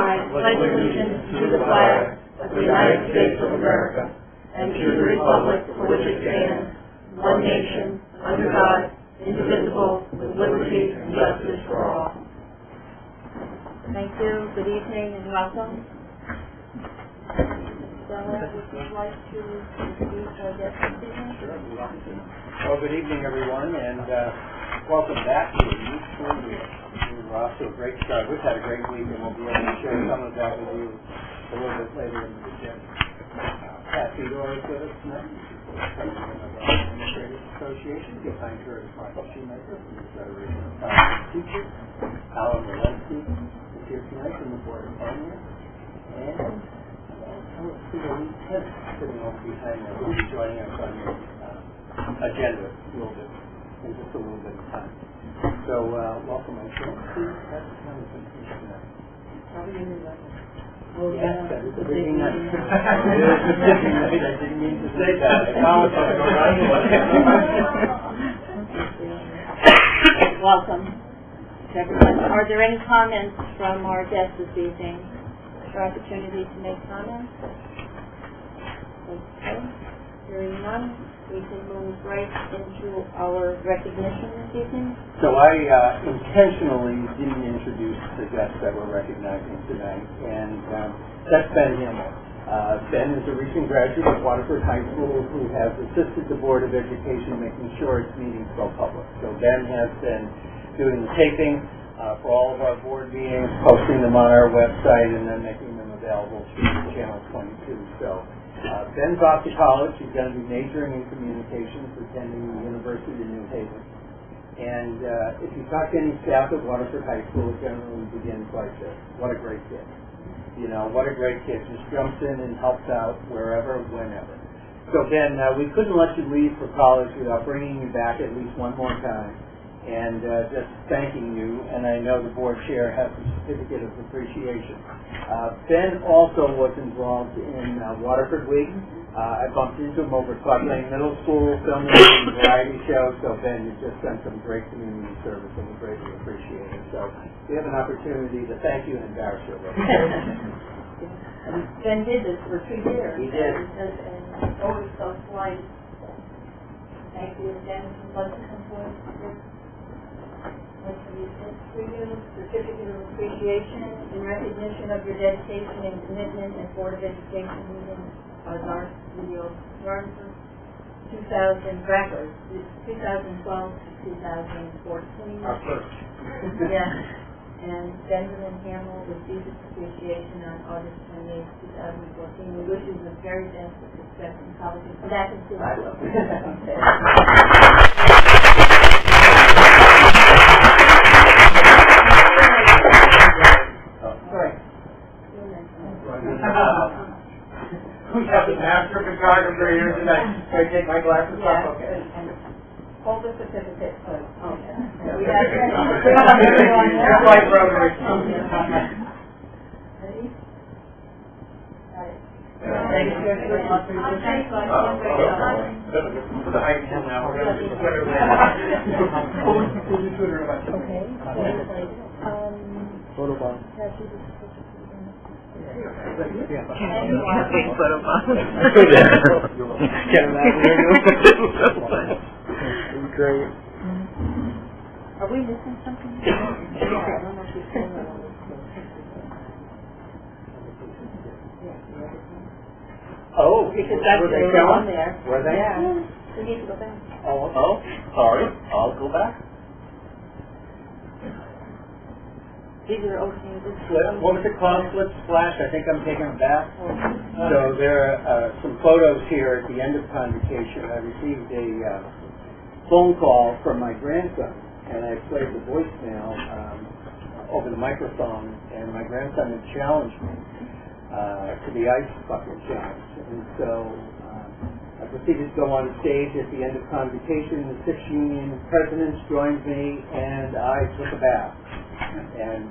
I pledge allegiance to the flag of the United States of America and to the republic for which it stands, one nation, under God, indivisible, with liberty and justice for all. Thank you. Good evening and welcome. Stella, would you like to introduce our guest this evening? Sure, I'd be happy to. Well, good evening, everyone, and welcome back to the youth school year. We're off to a great start. We've had a great week, and we'll be able to share some of that with you a little bit later in the agenda. Pat Fedor is with us tonight. She's the president of our Administrators Association. You'll find her as Michael Shoemaker from the Federation of College Teachers. Alan Walensky is here tonight from the Board of Finance. And let's see the lead tenant sitting over behind us who will be joining us on the agenda a little bit, in just a little bit of time. So, welcome, I think. That's kind of tonight. Probably in the weather. Oh, yes, that is a busy night. It is a busy night. I didn't mean to say that. I apologize. Welcome to everyone. Are there any comments from our guests this evening? Is there opportunity to make comments? Okay. Hearing none, we can move right into our recognition this evening. So I intentionally didn't introduce the guests that we're recognizing tonight, and that's Ben Himmel. Ben is a recent graduate of Waterford High School who has assisted the Board of Education making sure its meetings go public. So Ben has been doing the taping for all of our board meetings, posting them on our website, and then making them available through Channel 22. So Ben's off to college. He's going to be majoring in communications, attending the University of New Haven. And if you talk to any staff at Waterford High School, it generally begins like this. What a great kid. You know, what a great kid. Just jumps in and helps out wherever, whenever. So Ben, we couldn't let you leave for college without bringing you back at least one more time and just thanking you. And I know the board chair has a certificate of appreciation. Ben also was involved in Waterford Week. I bumped into him over at Clark Lane Middle School, filming a variety show. So Ben, you've just done some great community service, and we greatly appreciate it. So we have an opportunity to thank you and embarrass you a little bit. And Ben did this for 2 years. He did. And always so polite. Thank you again. Would you like to come forward? For you, certificate of appreciation in recognition of your dedication and commitment at Board of Education meeting as our video runs from 2000 records, 2012 to 2014. Our first. Yes. And Benjamin Hamill received his appreciation on August 28, 2014. We wish you the very best of success in college and come back and see us. We have the master photographer here tonight. Can I take my glasses off? Okay. Hold the certificate, please. Okay. Yeah, We have everyone there. Your flight brother. Ready? Got it. Thank you. For the high school now. Okay. Photo bomb. Big photo bomb. Great. Are we missing something? Oh, Because that's were they on going? there. Were they? Yeah. We need to go back. Oh, sorry. I'll go back. These are opening. What was it called? Flip Splash? I think I'm taking them back. So there are some photos here at the end of convocation. I received a phone call from my grandson, and I played the voicemail over the microphone, and my grandson had challenged me to the ice bucket challenge. And so I proceeded to go on stage at the end of convocation. The 6 union presidents joined me, and I took a bath. And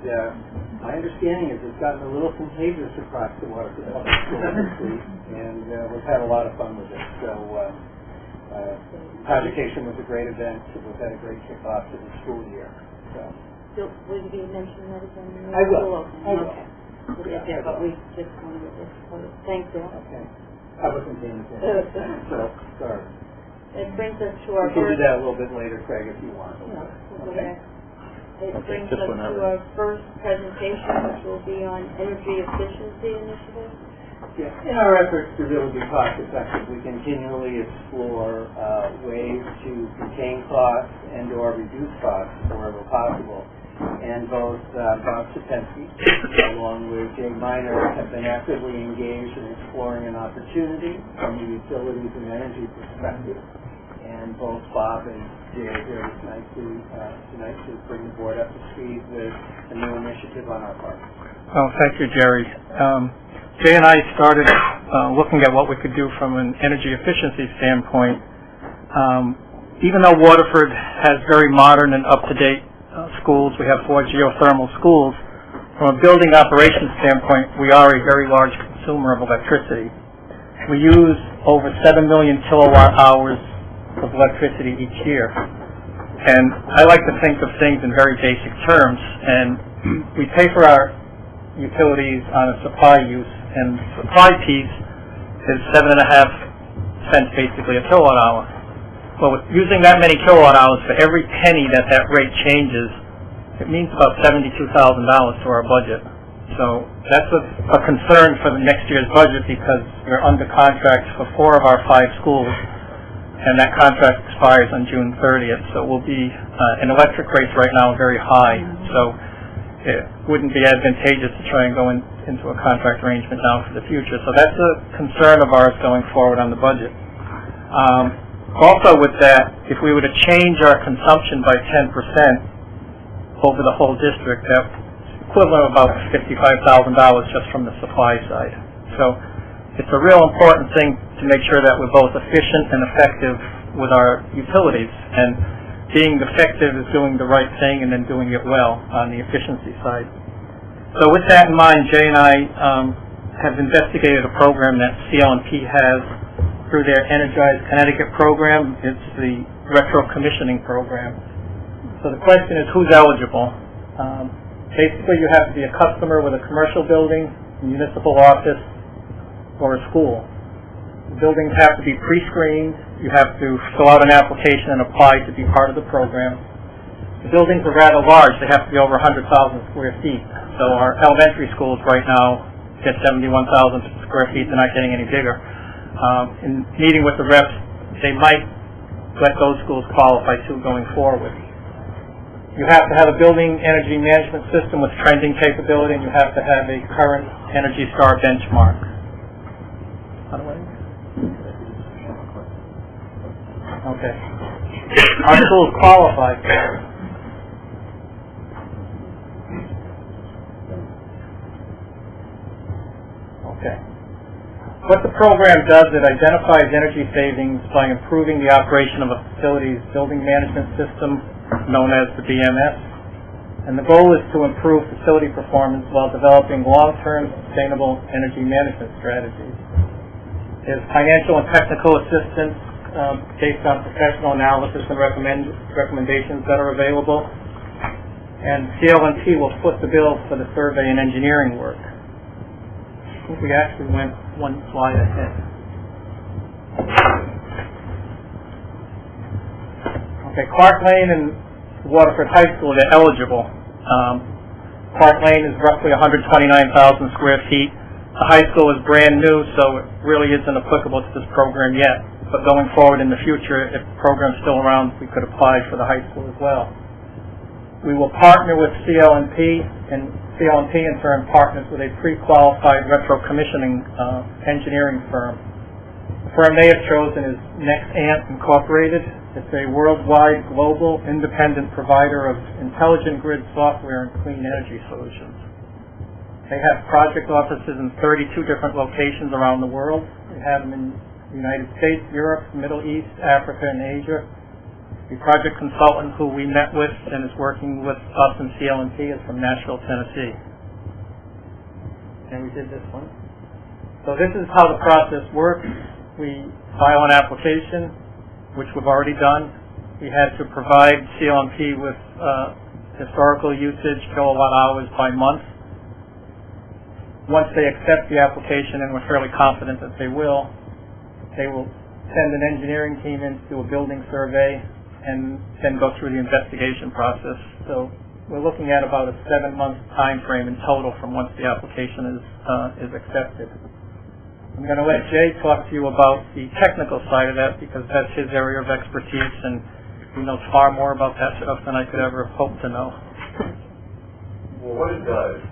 my understanding is it's gotten a little contagious across the Waterford Public School this week, and we've had a lot of fun with it. So convocation was a great event. We've had a great kickoff to the school year. So Will you be mentioning that again? I will. Okay. we'll get there, but we just wanted to disclose. Thank you. Okay. I wasn't paying attention. So, sorry. It brings us to our We can do first... that a little bit later, Craig, if you want. Okay. It brings just us whenever. to our first presentation, which will be on energy efficiency initiative. Yeah. In our efforts to really be cost effective, we continually explore ways to contain costs and or reduce costs wherever possible. And both Bob Sapensky, along with Jay Miner, have been actively engaged in exploring an opportunity from the utilities and energy perspective. And both Bob and Jay are here tonight to bring the board up to speed with a new initiative on our part. Well, thank you, Jerry. Jay and I started looking at what we could do from an energy efficiency standpoint. Even though Waterford has very modern and up-to-date schools, we have 4 geothermal schools, from a building operations standpoint, we are a very large consumer of electricity. We use over 7 million kilowatt hours of electricity each year. And I like to think of things in very basic terms, and we pay for our utilities on a supply use, and the supply piece is 7.5 cents basically a kilowatt hour. Well, with using that many kilowatt hours, for every penny that rate changes, it means about $72,000 to our budget. So that's a concern for the next year's budget, because we're under contract for 4 of our 5 schools, and that contract expires on June 30th. So we'll be, in electric rates right now, very high. So it wouldn't be advantageous to try and go into a contract arrangement now for the future. So that's a concern of ours going forward on the budget. Also with that, if we were to change our consumption by 10% over the whole district, that's equivalent of about $55,000 just from the supply side. So it's a real important thing to make sure that we're both efficient and effective with our utilities. And being effective is doing the right thing and then doing it well on the efficiency side. So with that in mind, Jay and I have investigated a program that CL&P has through their Energize Connecticut program. It's the retro commissioning program. So the question is, who's eligible? Basically, you have to be a customer with a commercial building, a municipal office, or a school. The buildings have to be pre-screened. You have to fill out an application and apply to be part of the program. The buildings are rather large. They have to be over 100,000 square feet. So our elementary schools right now get 71,000 square feet. They're not getting any bigger. In meeting with the reps, they might let those schools qualify too going forward. You have to have a building energy management system with trending capability, and you have to have a current Energy Star benchmark. How do I? Okay. Our schools qualify for it. Okay. What the program does, it identifies energy savings by improving the operation of a facility's building management system, known as the BMS. And the goal is to improve facility performance while developing long-term sustainable energy management strategies. There's financial and technical assistance based on professional analysis and recommendations that are available. And CL&P will foot the bill for the survey and engineering work. I think we actually went one slide ahead. Okay, Clark Lane and Waterford High School, they're eligible. Clark Lane is roughly 129,000 square feet. The high school is brand new, so it really isn't applicable to this program yet. But going forward in the future, if the program's still around, we could apply for the high school as well. We will partner with CL&P, and CL&P in turn partners with a pre-qualified retro commissioning engineering firm. The firm they have chosen is NextAnt Incorporated. It's a worldwide, global, independent provider of intelligent grid software and clean energy solutions. They have project offices in 32 different locations around the world. They have them in the United States, Europe, Middle East, Africa, and Asia. The project consultant who we met with and is working with us and CL&P is from Nashville, Tennessee. And we did this one. So this is how the process works. We file an application, which we've already done. We had to provide CL&P with historical usage, kilowatt hours by month. once they accept the application, and we're fairly confident that they will send an engineering team in to do a building survey and then go through the investigation process. So we're looking at about a 7-month time frame in total from once the application is accepted. I'm going to let Jay talk to you about the technical side of that because that's his area of expertise, and he knows far more about that stuff than I could ever have hoped to know. Well, what it does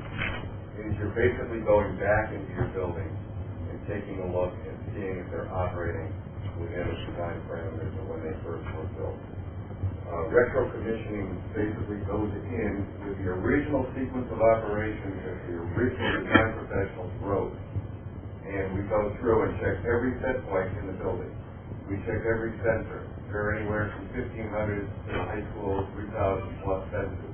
is you're basically going back into your building and taking a look and seeing if they're operating within the design parameters of when they first were built. Retro commissioning basically goes in with the original sequence of operations that the original design professionals wrote. And we go through and check every set point in the building. We check every sensor. There are anywhere from 1,500 to high school 3,000 plus sensors.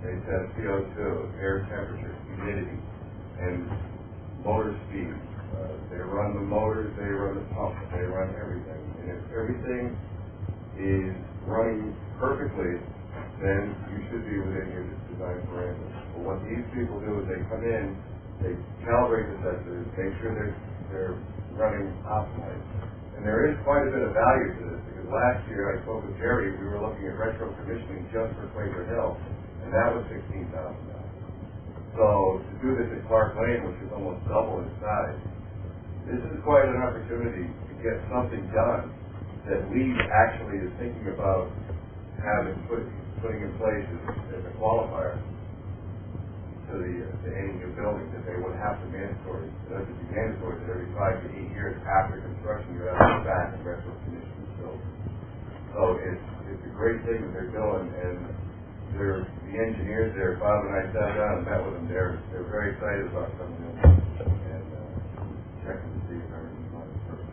They test CO2, air temperature, humidity, and motor speed. They run the motors, they run the pump, they run everything. And if everything is running perfectly, then you should be within your design parameters. But what these people do is they come in, they calibrate the sensors, make sure they're running optimally. And there is quite a bit of value to this because last year I spoke with Jerry, we were looking at retro commissioning just for Quaker Hill, and that was $16,000. So to do this at Clark Lane, which is almost double in size, this is quite an opportunity to get something done that Lee actually is thinking about putting in place as a qualifier to any new building that they would have to mandatory. It has to be mandatory that every 5 to 8 years after construction you have to go back and retro commission the building. So it's a great thing that they're doing, and the engineers there, Bob and I sat down and met with them. They're very excited about coming in and checking to see if everything's running perfect.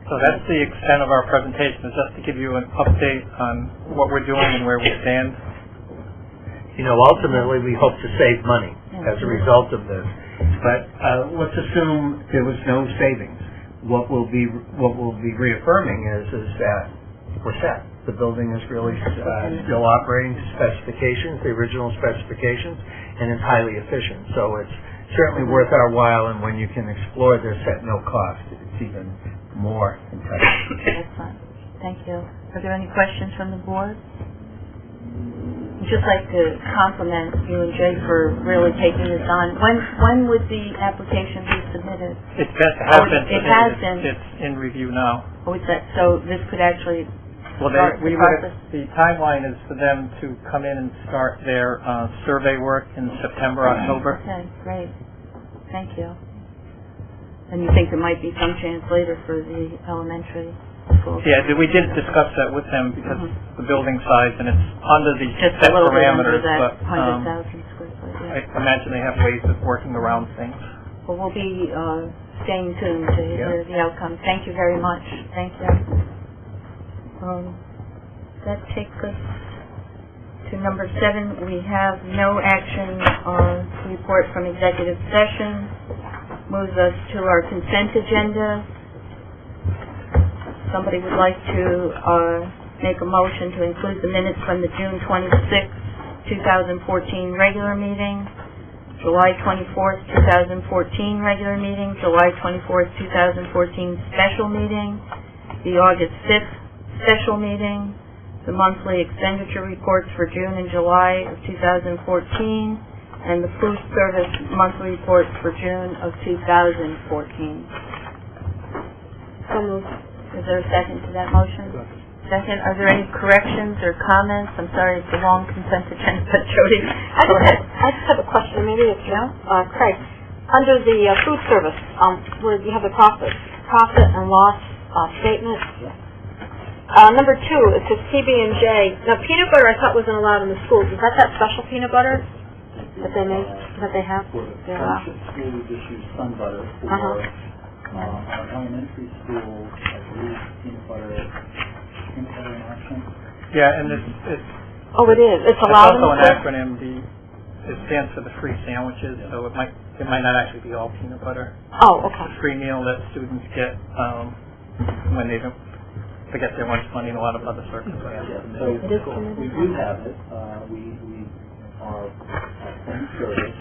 So that's the extent of our presentation, is just to give you an update on what we're doing and where we stand. You know, ultimately, we hope to save money as a result of this. But let's assume there was no savings. What we'll be reaffirming is that we're set. The building is really still operating to specifications, the original specifications, and it's highly efficient. So it's certainly worth our while, and when you can explore this at no cost, it's even more impressive. Excellent. Thank you. Are there any questions from the board? I'd just like to compliment you and Jay for really taking this on. When would the application be submitted? It has been submitted. It has been. It's in review now. Oh, is that, so this could actually Well, start the process? the timeline is for them to come in and start their survey work in September, October. Okay, great. Thank you. And you think there might be some chance later for the elementary school? Yeah, we did discuss that with them because the building size, and it's under the Just set a little bit under parameters, that but 100,000 square foot, I yeah. imagine they have ways of working around things. Well, we'll be staying tuned to hear the outcome. Thank you very much. Thank you. That takes us to number 7. We have no action to report from executive session. Moves us to our consent agenda. Somebody would like to make a motion to include the minutes from the June 26th, 2014 regular meeting, July 24th, 2014 regular meeting, July 24th, 2014 special meeting, the August 5th special meeting, the monthly expenditure reports for June and July of 2014, and the food service monthly report for June of 2014. So moved. Is there a second to that motion? Second. Are there any corrections or comments? I'm sorry, it's a long consent agenda, but Jody. I just have a question. Maybe it's Craig. Under the food service, where you have the profit and loss statement. Number 2, it says PB&J. Now, peanut butter I thought wasn't allowed in the schools. Is that special peanut butter that they make, that they have? For the township school, we just use Sun Butter. For our elementary school, I believe peanut butter and option. Yeah, and it's Oh, it is. It's allowed in also the an schools? acronym. It stands for the free sandwiches, so it might not actually be all peanut butter. Oh, okay. It's a free meal that students get when they don't forget their lunch money and a lot of other circumstances. Yeah, so we do have it. We are at home service.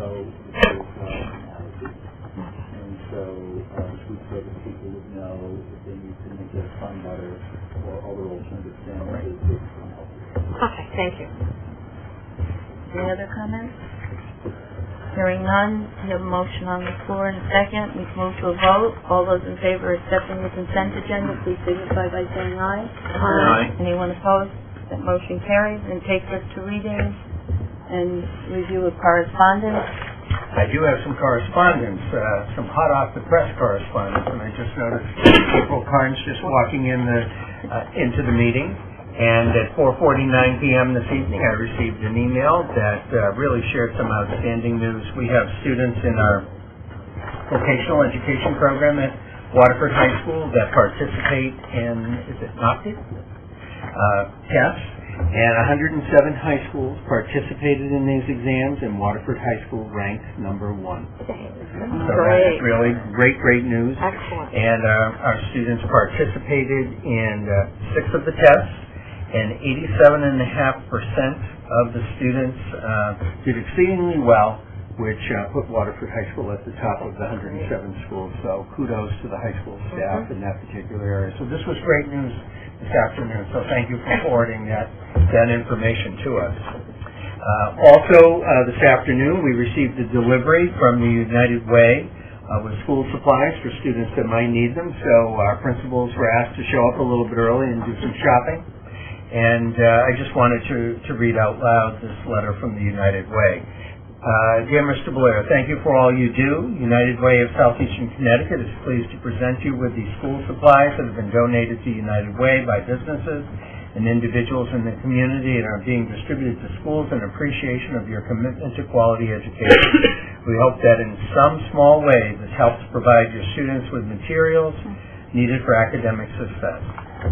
know there's analysis. And so food service people would know if they need to make their fun butter or other alternative sandwiches. Okay, thank you. Any other comments? Hearing none, we have a motion on the floor in a second. We move to a vote. All those in favor of accepting the consent agenda, please signify by saying aye. Aye. Anyone opposed? That motion carries and takes us to reading and review of correspondence. I do have some correspondence, some hot off the press correspondence, and I just noticed April Carnes just walking in into the meeting. And at 4:49 p.m. this evening, I received an email that really shared some outstanding news. We have students in our vocational education program at Waterford High School that participate in, is it NOCTIC? Tests. And 107 high schools participated in these exams, and Waterford High School ranked number 1. So that is really great news. Excellent. And our students participated in 6 of the tests. And 87.5% of the students did exceedingly well, which put Waterford High School at the top of the 107 schools. So kudos to the high school staff in that particular area. So this was great news this afternoon. So thank you for forwarding that information to us. Also, this afternoon we received a delivery from the United Way with school supplies for students that might need them. So our principals were asked to show up a little bit early and do some shopping. And I just wanted to read out loud this letter from the United Way. Dear Mr. Blair, thank you for all you do. United Way of Southeastern Connecticut is pleased to present you with these school supplies that have been donated to United Way by businesses and individuals in the community and are being distributed to schools in appreciation of your commitment to quality education. We hope that in some small way this helps provide your students with materials needed for academic success.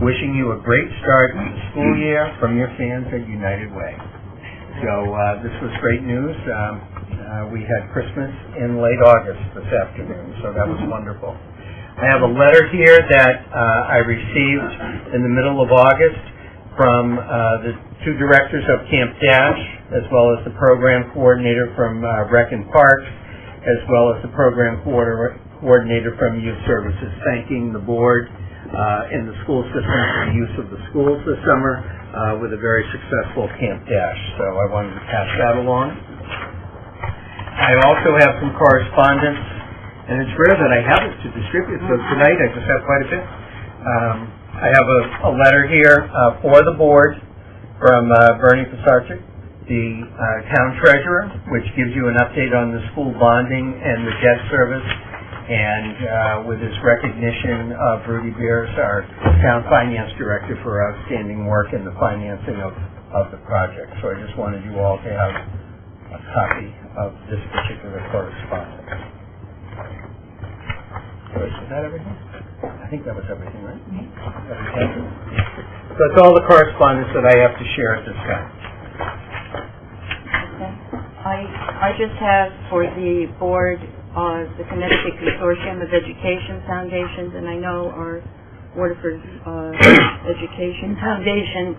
Wishing you a great start to the school year from your fans at United Way. So this was great news. We had Christmas in late August this afternoon, so that was wonderful. I have a letter here that I received in the middle of August from the 2 directors of Camp Dash, as well as the program coordinator from Rec and Parks, as well as the program coordinator from Youth Services, thanking the board in the school system for the use of the schools this summer with a very successful Camp Dash. So I wanted to pass that along. I also have some correspondence, and it's rare that I have it to distribute, so tonight I just have quite a bit. I have a letter here for the board from Bernie Pisarcik, the town treasurer, which gives you an update on the school bonding and the debt service, and with his recognition of Rudy Beers, our town finance director, for outstanding work in the financing of the project. So I just wanted you all to have a copy of this particular correspondence. So is that everything? I think that was everything, right? Okay. So that's all the correspondence that I have to share at this time. Okay. I just have for the board the Connecticut Consortium of Education Foundations, and I know our Waterford Education Foundation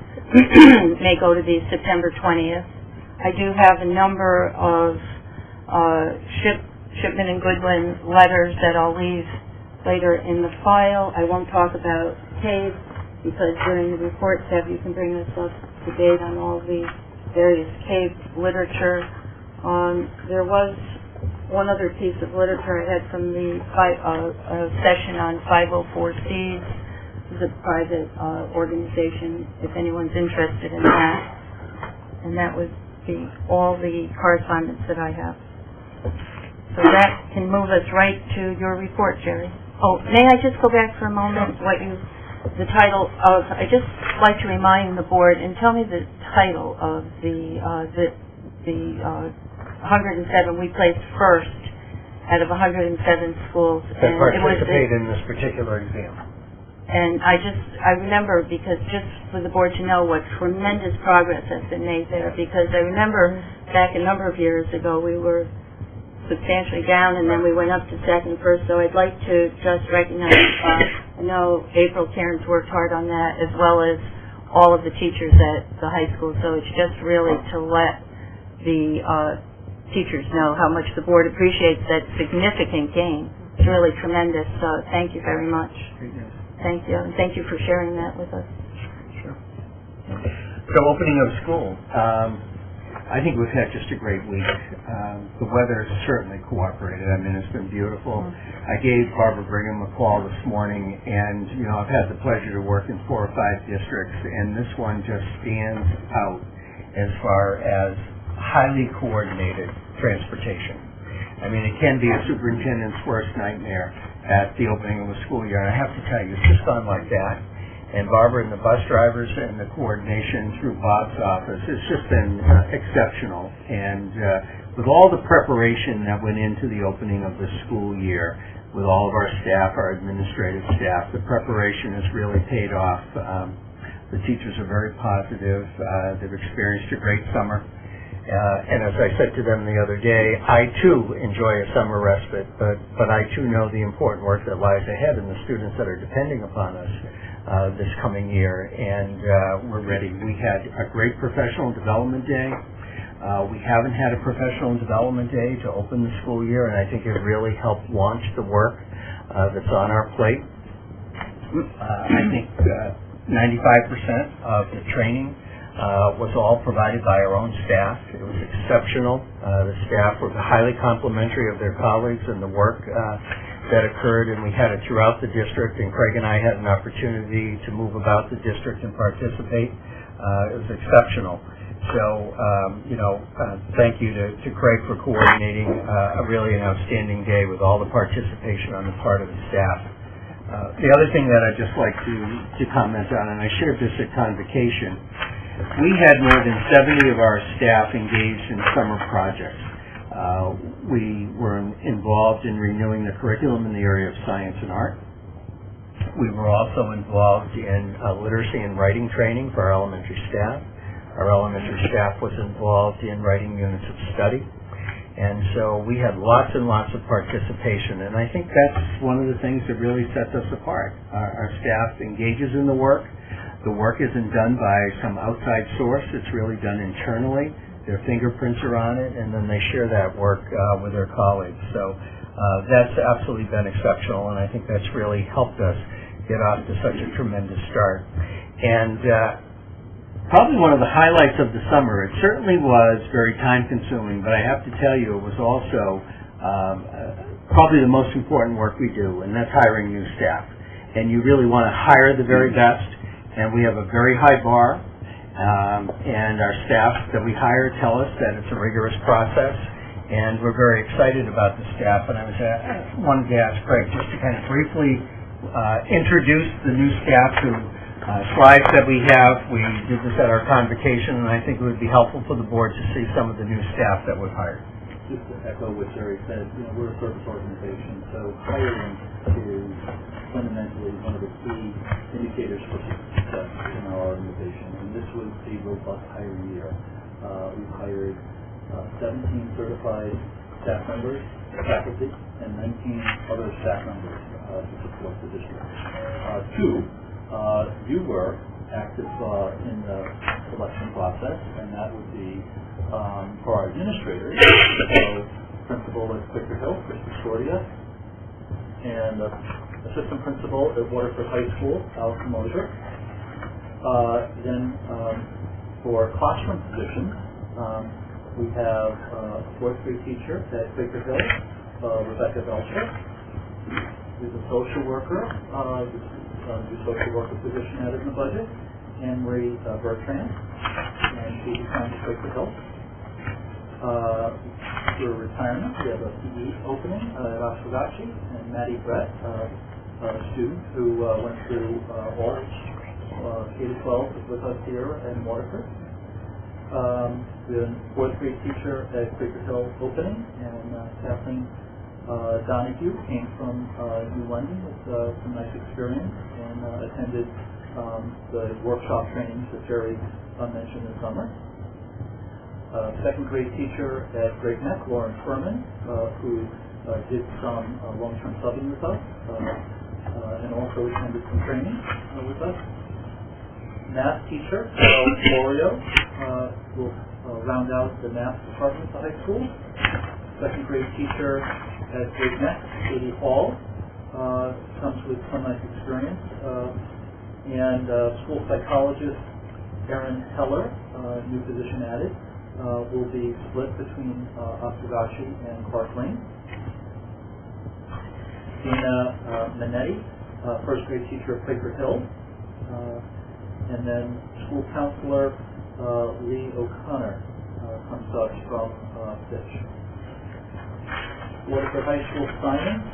may go to the September 20th. I do have a number of Shipman and Goodwin letters that I'll leave later in the file. I won't talk about CAVE because during the report tab you can bring us up to date on all the various CAVE literature. There was one other piece of literature I had from the session on 504Cs. It's a private organization, if anyone's interested in that. And that would be all the correspondence that I have. So that can move us right to your report, Jerry. Oh, may I just go back for a moment? The title of, I just like to remind the board and tell me the title of the 107. We placed first out of 107 schools. That participate in this particular exam. And I remember, because just for the board to know what tremendous progress has been made there, because I remember back a number of years ago we were substantially down and then we went up to second first, so I'd like to just recognize, I know April Cairns worked hard on that, as well as all of the teachers at the high school, so it's just really to let the teachers know how much the board appreciates that significant gain. It's really tremendous. Thank you very much. Thank you, and thank you for sharing that with us. Sure. So opening of school, I think we've had just a great week. The weather certainly cooperated. I mean, it's been beautiful. I gave Barbara Brigham a call this morning, and, you know, I've had the pleasure to work in 4 or 5 districts, and this one just stands out as far as highly coordinated transportation. I mean, it can be a superintendent's worst nightmare at the opening of a school year, and I have to tell you, it's just gone like that. And Barbara and the bus drivers and the coordination through Bob's office, it's just been exceptional. And with all the preparation that went into the opening of the school year, with all of our staff, our administrative staff, the preparation has really paid off. The teachers are very positive. They've experienced a great summer. And as I said to them the other day, I too enjoy a summer respite, but I too know the important work that lies ahead and the students that are depending upon us this coming year, and we're ready. We had a great professional development day. We haven't had a professional development day to open the school year, and I think it really helped launch the work that's on our plate. I think 95% of the training was all provided by our own staff. It was exceptional. The staff were highly complimentary of their colleagues and the work that occurred, and we had it throughout the district, and Craig and I had an opportunity to move about the district and participate. It was exceptional. So, thank you to Craig for coordinating really an outstanding day with all the participation on the part of the staff. The other thing that I'd just like to comment on, and I shared this at Convocation, we had more than 70 of our staff engaged in summer projects. We were involved in renewing the curriculum in the area of science and art. We were also involved in literacy and writing training for our elementary staff. Our elementary staff was involved in writing units of study. And so we had lots and lots of participation, and I think that's one of the things that really sets us apart. Our staff engages in the work. The work isn't done by some outside source. It's really done internally. Their fingerprints are on it, and then they share that work with their colleagues. So that's absolutely been exceptional, and I think that's really helped us get off to such a tremendous start. And probably one of the highlights of the summer, it certainly was very time-consuming, but I have to tell you, it was also probably the most important work we do, and that's hiring new staff. And you really want to hire the very best, and we have a very high bar. And our staff that we hire tell us that it's a rigorous process, and we're very excited about the staff. And I wanted to ask Craig just to kind of briefly introduce the new staff to slides that we have. We did this at our convocation, and I think it would be helpful for the board to see some of the new staff that we've hired. Just to echo what Jerry said, we're a service organization, so hiring is fundamentally one of the key indicators for success in our organization. And this was a robust hiring year. We've hired 17 certified staff members, faculty, and 19 other staff members to support the district. 2, you were active in the selection process, and that would be for our administrators, so principal at Quaker Hill, Chris Discordia, and assistant principal at Waterford High School, Allison Mosier. Then for classroom positions, we have a 4th grade teacher at Quaker Hill, Rebecca Belcher. There's a social worker, the social worker position added in the budget, Anne-Marie Bertrand, and she's assigned to Quaker Hill. For retirement, we have a PE opening at Oswegatchie, and Maddie Brett, a student who went through all K-12 with us here in Waterford. The 4th grade teacher at Quaker Hill opening, and Kathleen Donahue came from New London with some nice experience and attended the workshop trainings that Jerry mentioned in summer. 2nd grade teacher at Great Neck, Lauren Furman, who did some long-term subbing with us and also attended some training with us. Math teacher, Florio, will round out the math department at the high school. second grade teacher at Great Neck, Katie Hall, comes with some nice experience. And school psychologist Erin Heller, new position added, will be split between Oswegatchie and Clark Lane. Dina Minetti, first grade teacher at Quaker Hill. And then school counselor Lee O'Connor comes to us from Fitch. Waterford High School science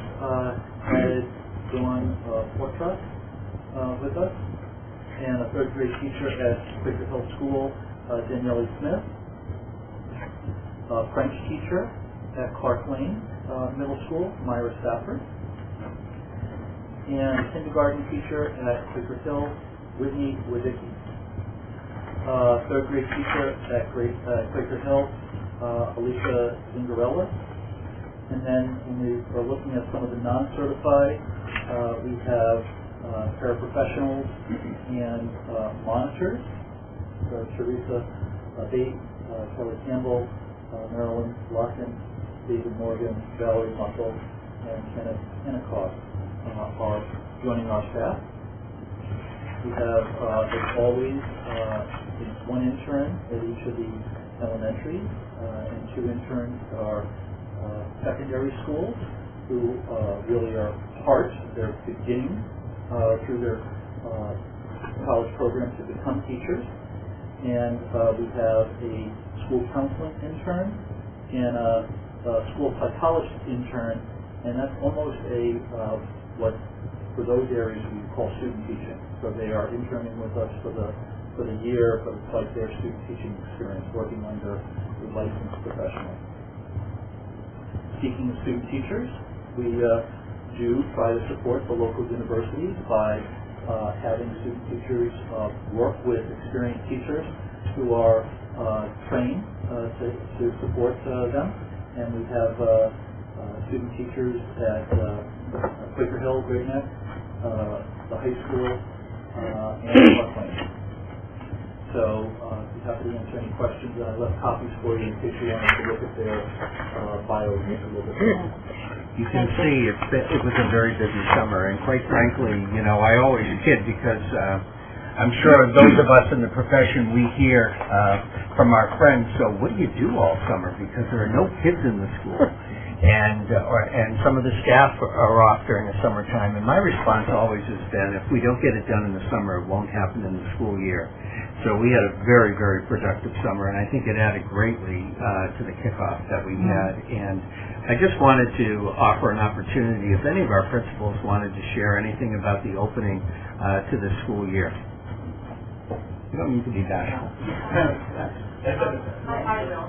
added Dawn Portrush with us, and a third grade teacher at Quaker Hill School, Danielle Smith. French teacher at Clark Lane Middle School, Myra Stafford. And kindergarten teacher at Quaker Hill, Whitney Wadicki. Third grade teacher at Quaker Hill, Alicia Zingarella. And then when we are looking at some of the non-certified, we have paraprofessionals and monitors. So Teresa Bate, Kelly Campbell, Marilyn Larkin, David Morgan, Valerie Muckle, and Kenneth Hennicoff are joining our staff. We have, as always, one intern at each of the elementaries, and two interns at our secondary schools who really are they're beginning through their college program to become teachers. And we have a school counseling intern and a school psychologist intern, and that's almost a what for those areas we call student teaching. So they are interning with us for the year, but it's like their student teaching experience working under a licensed professional. Speaking of student teachers, we do try to support the local universities by having student teachers work with experienced teachers who are trained to support them. And we have student teachers at Quaker Hill, Great Neck, the high school, and Clark Lane. So be happy to answer any questions. I left copies for you in case you wanted to look at their bios a little bit more. You can see it was a very busy summer, and quite frankly, I always kid because I'm sure those of us in the profession, we hear from our friends, so what do you do all summer? Because there are no kids in the school. And some of the staff are off during the summertime, and my response always has been, if we don't get it done in the summer, it won't happen in the school year. So we had a very, very productive summer, and I think it added greatly to the kickoff that we had. And I just wanted to offer an opportunity, if any of our principals wanted to share anything about the opening to the school year. You don't need to be that. I will.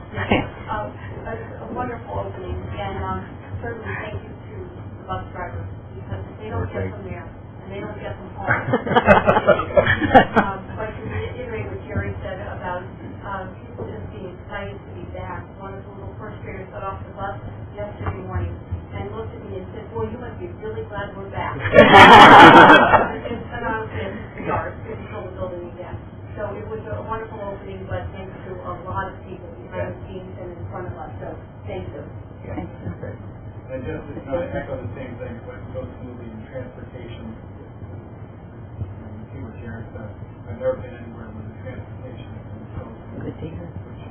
A wonderful opening, and certainly thank you to the bus drivers, because they don't get from there, and they don't get from home. But to reiterate what Jerry said about people just being excited to be back, one of the little first graders got off the bus yesterday morning and looked at me and said, "Boy, you must be really glad we're back." And I was in the yard, until the building again. So it was a wonderful opening, but thanks to a lot of people behind the scenes and in front of us. So thank you. And just to echo the same thing, when it goes smoothly in transportation, you see what Jared said. I've never been anywhere where the transportation has been so smooth. Good to hear. Which,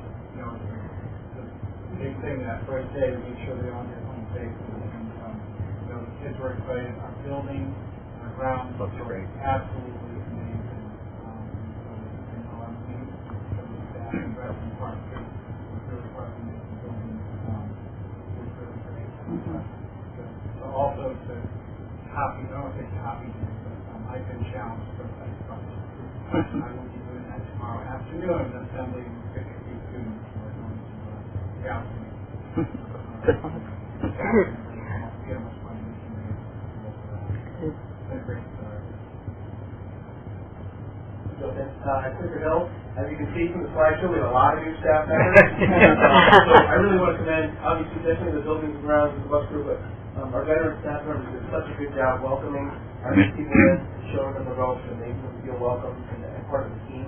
the big thing that first day, we make sure they all get home safely. And, the kids were excited. Our building, our grounds looks great. Absolutely amazing. And Western Park too. We're really proud of the building. It's really great. So also to copy, I don't want to say copy, but I've been challenged for that stuff. I will be doing that tomorrow afternoon, assembling 50 students who are going to counseling. Get much money we can make. It's a great start. At Quaker Hill, as you can see from the slideshow, we have a lot of new staff members. So I really want to commend, obviously, definitely the buildings and grounds and the bus crew, but our veteran staff members did such a good job welcoming our new people in, showing them the ropes and making them feel welcome and part of the team.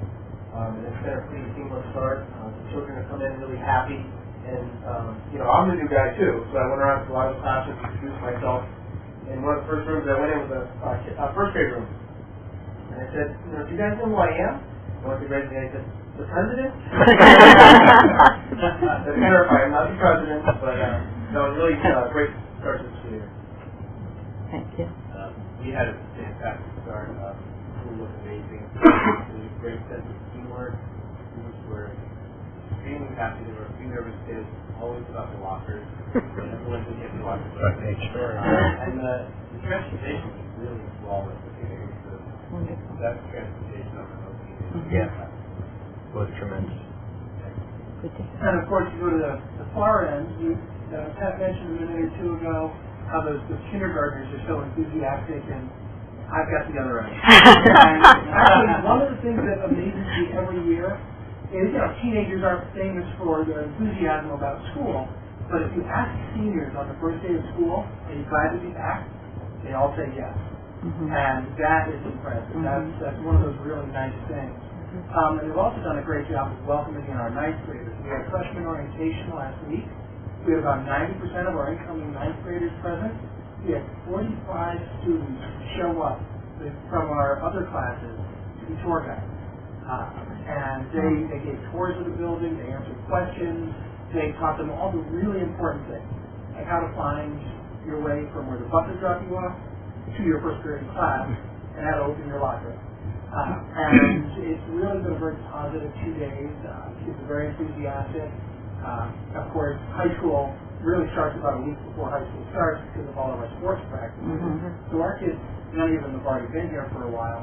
And it's been a pretty seamless start. The children have come in really happy And, I'm the new guy too, so I went around to a lot of the classrooms, introduced myself. And one of the first rooms I went in was a first grade room. And I said, do you guys know who I am? And one of the grades guy said, the president? That's terrifying. I'm not the president, but no, it was really great start to the school year. Thank you. We had a fantastic start. School looked amazing. It was a great sense of teamwork. Students were extremely happy. There were a few nervous kids, always about the lockers. Everyone could get the lockers. And the transportation was really flawless. Wonderful. That's transportation on the opening. Yeah. Was tremendous. Good to hear. And of course, you go to the far end, Pat mentioned a minute or two ago how those kindergartners are so enthusiastic, and I've got the other end. And actually, one of the things that amazes me every year is, teenagers aren't famous for their enthusiasm about school, but if you ask seniors on the first day of school, are you glad to be back? They all say yes. And that is impressive. That's one of those really nice things. And we've also done a great job of welcoming in our ninth graders. We had freshman orientation last week. We had about 90% of our incoming ninth graders present. We had 45 students show up from our other classes to be tour guides. And they gave tours of the building, they answered questions, they taught them all the really important things, like how to find your way from where the buses drop you off to your first period class, and how to open your locker. And it's really been a very positive 2 days. Kids are very enthusiastic. Of course, high school really starts about a week before high school starts because of all of our sports practices. So our kids, many of them have already been here for a while.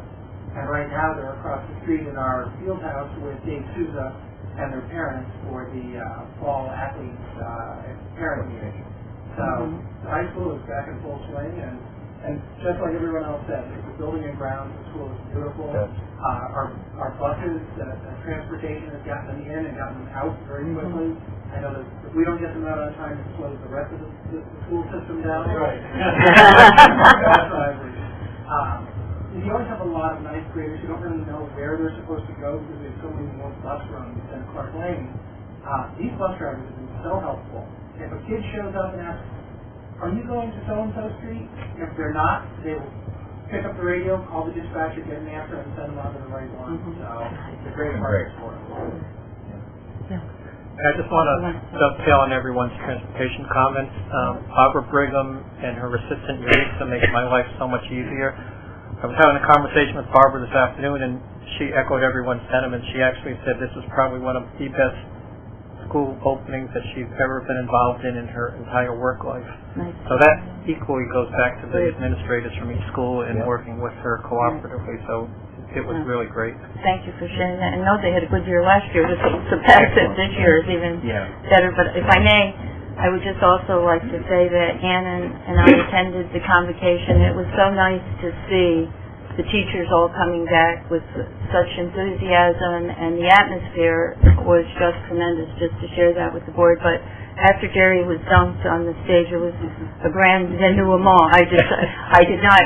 And right now they're across the street in our field house with Dave Souza and their parents for the fall athletes parent meeting. So the high school is back in full swing, and just like everyone else said, the building and grounds, the school is beautiful. Yes. Our buses, transportation has gotten them in and gotten them out very quickly. I know that if we don't get them out on time, it slows the rest of the school system down. Right. You always have a lot of ninth graders who don't really know where they're supposed to go because there's so many more bus runs than Clark Lane. These bus drivers have been so helpful. If a kid shows up and asks, are you going to so-and-so street? If they're not, they will pick up the radio, call the dispatcher, get an answer, and send them on to the right one. So it's a great partner for them. I just want to dovetail on everyone's transportation comments. Barbara Brigham and her assistant Yalitza make my life so much easier. I was having a conversation with Barbara this afternoon, and she echoed everyone's sentiments. She actually said this is probably one of the best school openings that she's ever been involved in her entire work life. Nice. So that equally goes back to the administrators from each school and working with her cooperatively. So it was really great. Thank you for sharing that. I know they had a good year last year. This surpassed it this year is even better. But if I may, I would just also like to say that Ann and I attended the convocation. It was so nice to see the teachers all coming back with such enthusiasm, and the atmosphere was just tremendous, just to share that with the board. But after Jerry was dunked on the stage, it was a grand denouement. I did not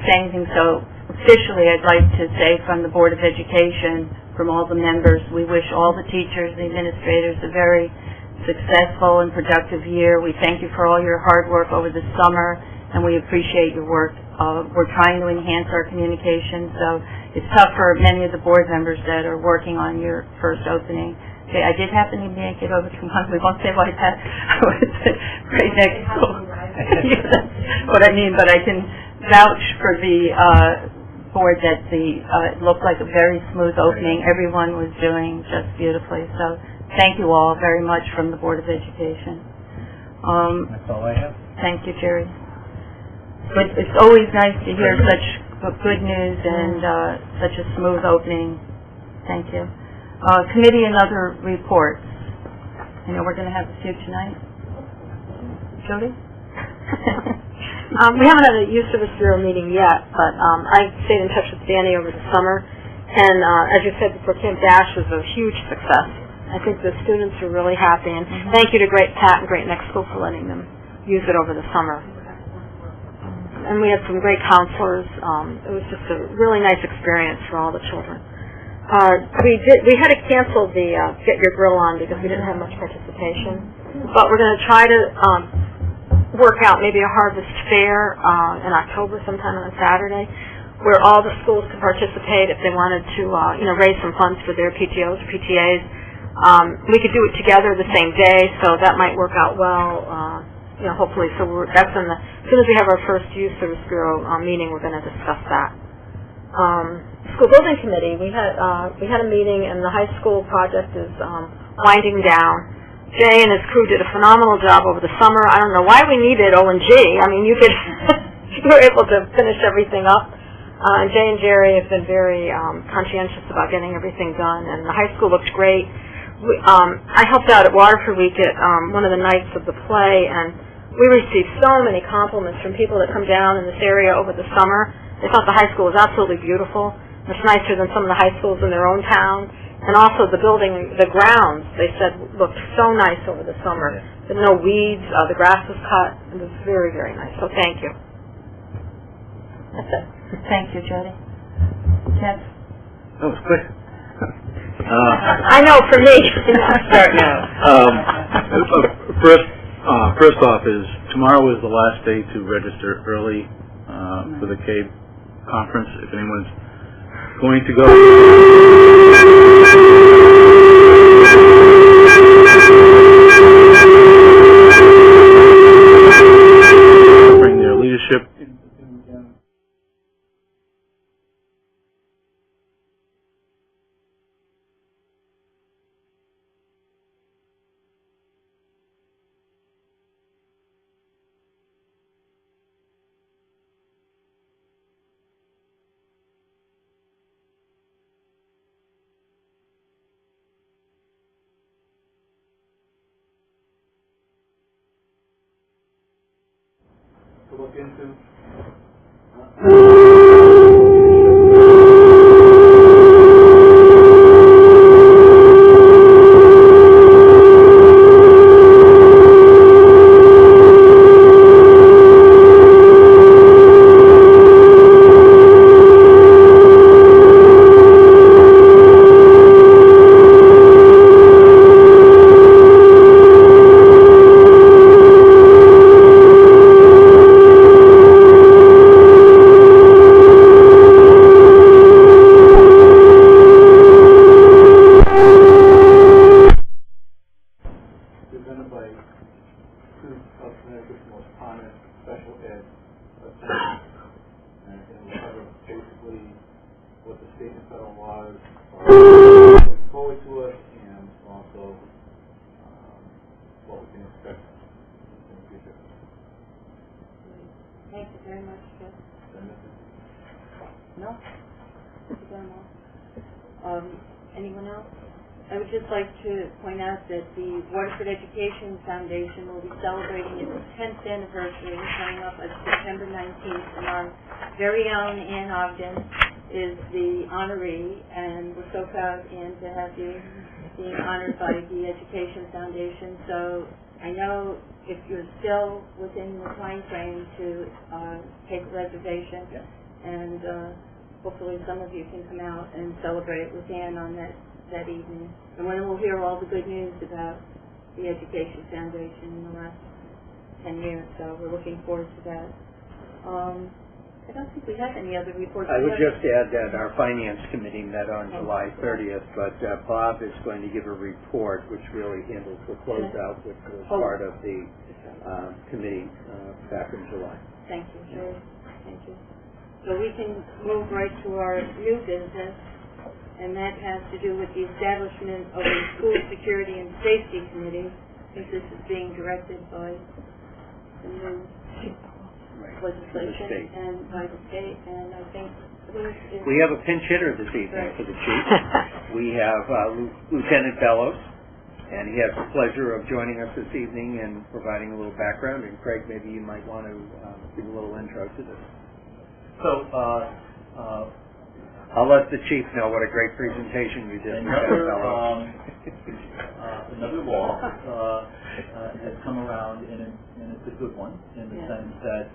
say anything, so officially I'd like to say from the Board of Education, from all the members, we wish all the teachers and administrators a very successful and productive year. We thank you for all your hard work over the summer, and we appreciate your work. We're trying to enhance our communication, so it's tough for many of the board members that are working on your first opening. Okay, I did happen to make it over to one. We won't say why that was right next door. Yeah, that's what I mean, but I can vouch for the board that it looked like a very smooth opening. Everyone was doing just beautifully. So thank you all very much from the Board of Education. That's all I have. Thank you, Jerry. But it's always nice to hear such good news and such a smooth opening. Thank you. Committee and other reports. I know we're going to have a few tonight. Jody? We haven't had a Youth Service Bureau meeting yet, but I stayed in touch with Danny over the summer, and as you said before, Camp Dash was a huge success. I think the students are really happy, and thank you to Great Pat and Great Next School for letting them use it over the summer. And we had some great counselors. It was just a really nice experience for all the children. We had to cancel the Get Your Grill On because we didn't have much participation. But we're going to try to work out maybe a harvest fair in October, sometime on a Saturday, where all the schools can participate if they wanted to, raise some funds for their PTOs or PTAs. We could do it together the same day, so that might work out well. Hopefully. So that's as soon as we have our first Youth Service Bureau meeting, we're going to discuss that. School Building Committee, we had a meeting, and the high school project is winding down. Jay and his crew did a phenomenal job over the summer. I don't know why we needed O&G. I mean, you were able to finish everything up. Jay and Jerry have been very conscientious about getting everything done, and the high school looks great. I helped out at Waterford Week at one of the nights of the play, and we received so many compliments from people that come down in this area over the summer. They thought the high school was absolutely beautiful, much nicer than some of the high schools in their own town. And also the building, the grounds, they said, looked so nice over the summer. There were no weeds, the grass was cut. It was very, very nice. So thank you. That's it. Thank you, Jody. Jeff? That was quick. I know, for me. Start now. First off is tomorrow is the last day to register early for the CABE conference. If anyone's going to go, bring their leadership. To look into. Presented by two of Connecticut's most prominent special ed attorneys, and it will cover basically what the state and federal laws are putting forward to us, and also what we can expect in the future. Thank you very much, Jeff. No? Thank you very much. Anyone else? I would just like to point out that the Waterford Education Foundation will be celebrating its 10th anniversary coming up on September 19th, and our very own Ann Ogden is the honoree, and we're so proud, Ann, to have you being honored by the Education Foundation. So I know if you're still within the time frame to take a reservation, and hopefully some of you can come out and celebrate with Ann on that evening. And when we'll hear all the good news about the Education Foundation in the last 10 years, so we're looking forward to that. I don't think we have any other reports. I would just add that our Finance Committee met on July 30th, but Bob is going to give a report which really handles the closeout, which was part of the committee back in July. Thank you, Jerry. Thank you. So we can move right to our new business, and that has to do with the establishment of a School Security and Safety Committee. I think this is being directed by the new legislation and by the state, and I think we have a pinch hitter this evening for the chief. We have Lieutenant Bellows, and he has the pleasure of joining us this evening and providing a little background. And Craig, maybe you might want to give a little intro to this. So, I'll let the chief know what a great presentation you did. another law has come around, and it's a good one in the sense that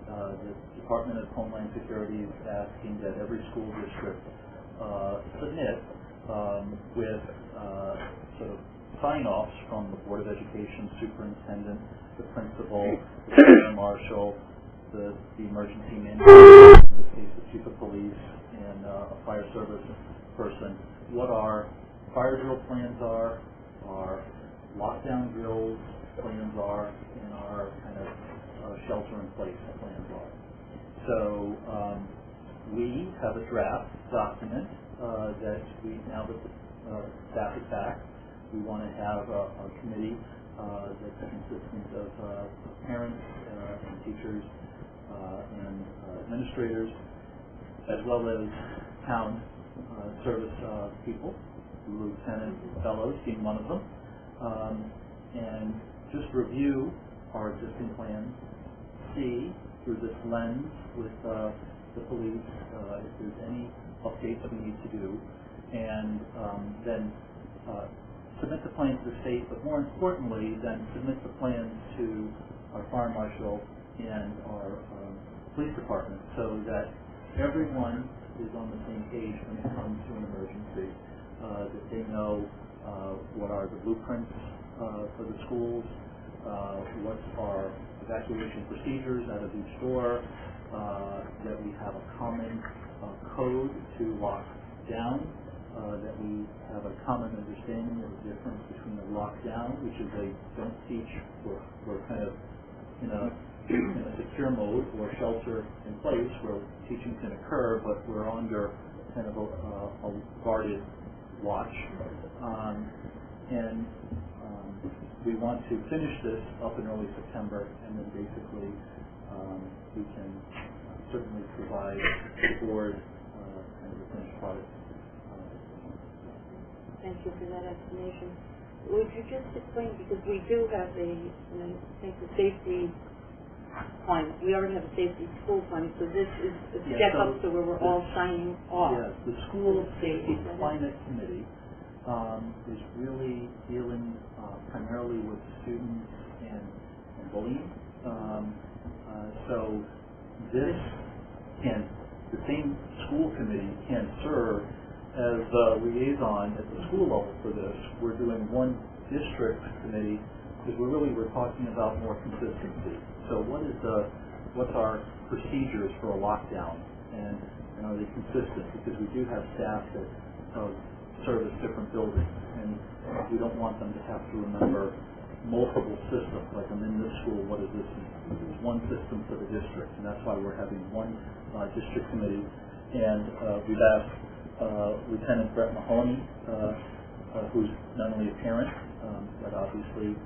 the Department of Homeland Security is asking that every school district submit with sort of sign-offs from the Board of Education, superintendent, the principal, the fire marshal, the emergency manager, in this case the chief of police, and a fire service person, what our fire drill plans are, our lockdown drills plans are, and our kind of shelter-in-place plans are. So we have a draft document that we, now that the staff is back, we want to have a committee that's consistent of parents and teachers and administrators, as well as town service people, Lieutenant Fellows being one of them, and just review our existing plans, see through this lens with the police if there's any updates we need to do, and then submit the plans to the state, but more importantly, then submit the plans to our fire marshal and our police department so that everyone is on the same page when it comes to an emergency, that they know what are the blueprints for the schools, what's our evacuation procedures out of each door, that we have a common code to lock down, that we have a common understanding of the difference between a lockdown, which is a don't teach, we're kind of in a secure mode, or shelter in place where teaching can occur, but we're under kind of a guarded watch. And we want to finish this up in early September, and then basically we can certainly provide the board kind of a finished product. Thank you for that explanation. Would you just explain, because we do have a, I think the safety climate, we already have a safety school climate, so this is a step up to where we're all signing off. Yes, the school safety climate committee is really dealing primarily with students and bullying. So this can, the same school committee can serve as a liaison at the school level for this. We're doing one district committee because we're talking about more consistency. So what's our procedures for a lockdown, and are they consistent? Because we do have staff that service different buildings, and we don't want them to have to remember multiple systems. Like, I'm in this school, what does this mean? There's one system for the district, and that's why we're having one district committee. And we've asked Lieutenant Brett Mahoney, who's not only a parent, but obviously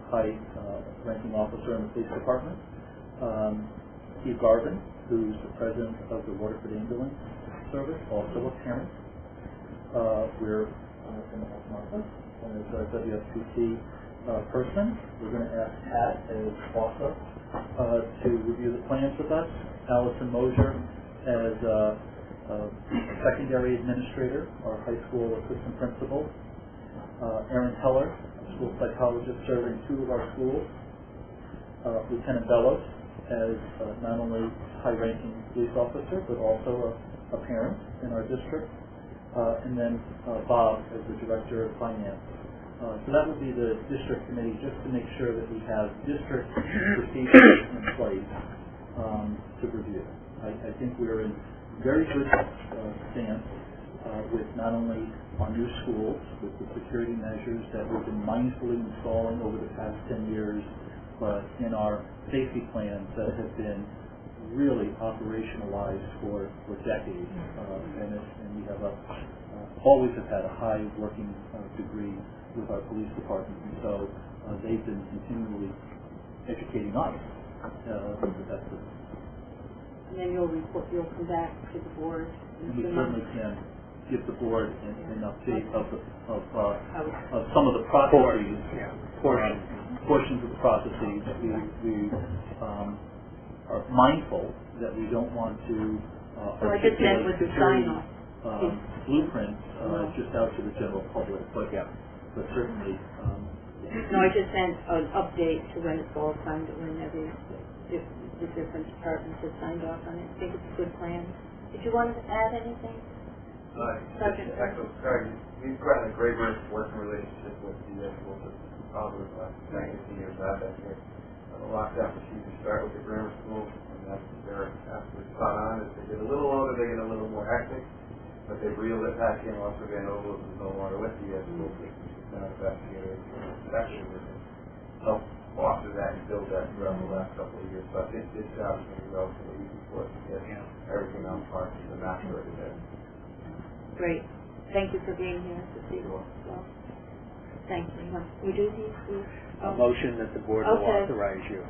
high ranking officer in the police department, Steve Garvin, who's the president of the Waterford Ambulance Service, also a parent. We're going to ask Martha as our WFCT person. We're going to ask Pat as also to review the plans with us. Allison Mosier as secondary administrator, our high school assistant principal. Aaron Heller, a school psychologist serving 2 of our schools. Lieutenant Bellows as not only high-ranking police officer, but also a parent in our district. And then Bob as the director of finance. So that would be the district committee, just to make sure that we have district procedures in place to review. I think we're in very good stance with not only our new schools, with the security measures that we've been mindfully installing over the past 10 years, but in our safety plans that have been really operationalized for decades. And we have always have had a high working degree with our police department, and so they've been continually educating us with the best of it. And then you'll come back to the board. And we certainly can give the board an update of some of the processes, portions of the processes. We are mindful that we don't want to I just meant with the sign-off. Blueprints just out to the general public, but certainly. No, I just meant an update to when it's all signed, if the different departments have signed off on it. I think it's a good plan. Did you want to add anything? Sergeant Burke? We've gotten a great working relationship with the school system, probably the last 15 years I've been here. The lockdown procedures start with the grammar school, and they're absolutely spot on. As they get a little older, they get a little more hectic, but they've reeled it back in. Officer Van Ogle is no longer with the school system. He's now investigating section with him. Help foster that and build that throughout the last couple of years. But this job is going to be relatively easy for us to get everything on par to the match for every day. Great. Thank you for being here this evening. Well, thank you. We do these, please. A motion that the board will Okay. authorize you.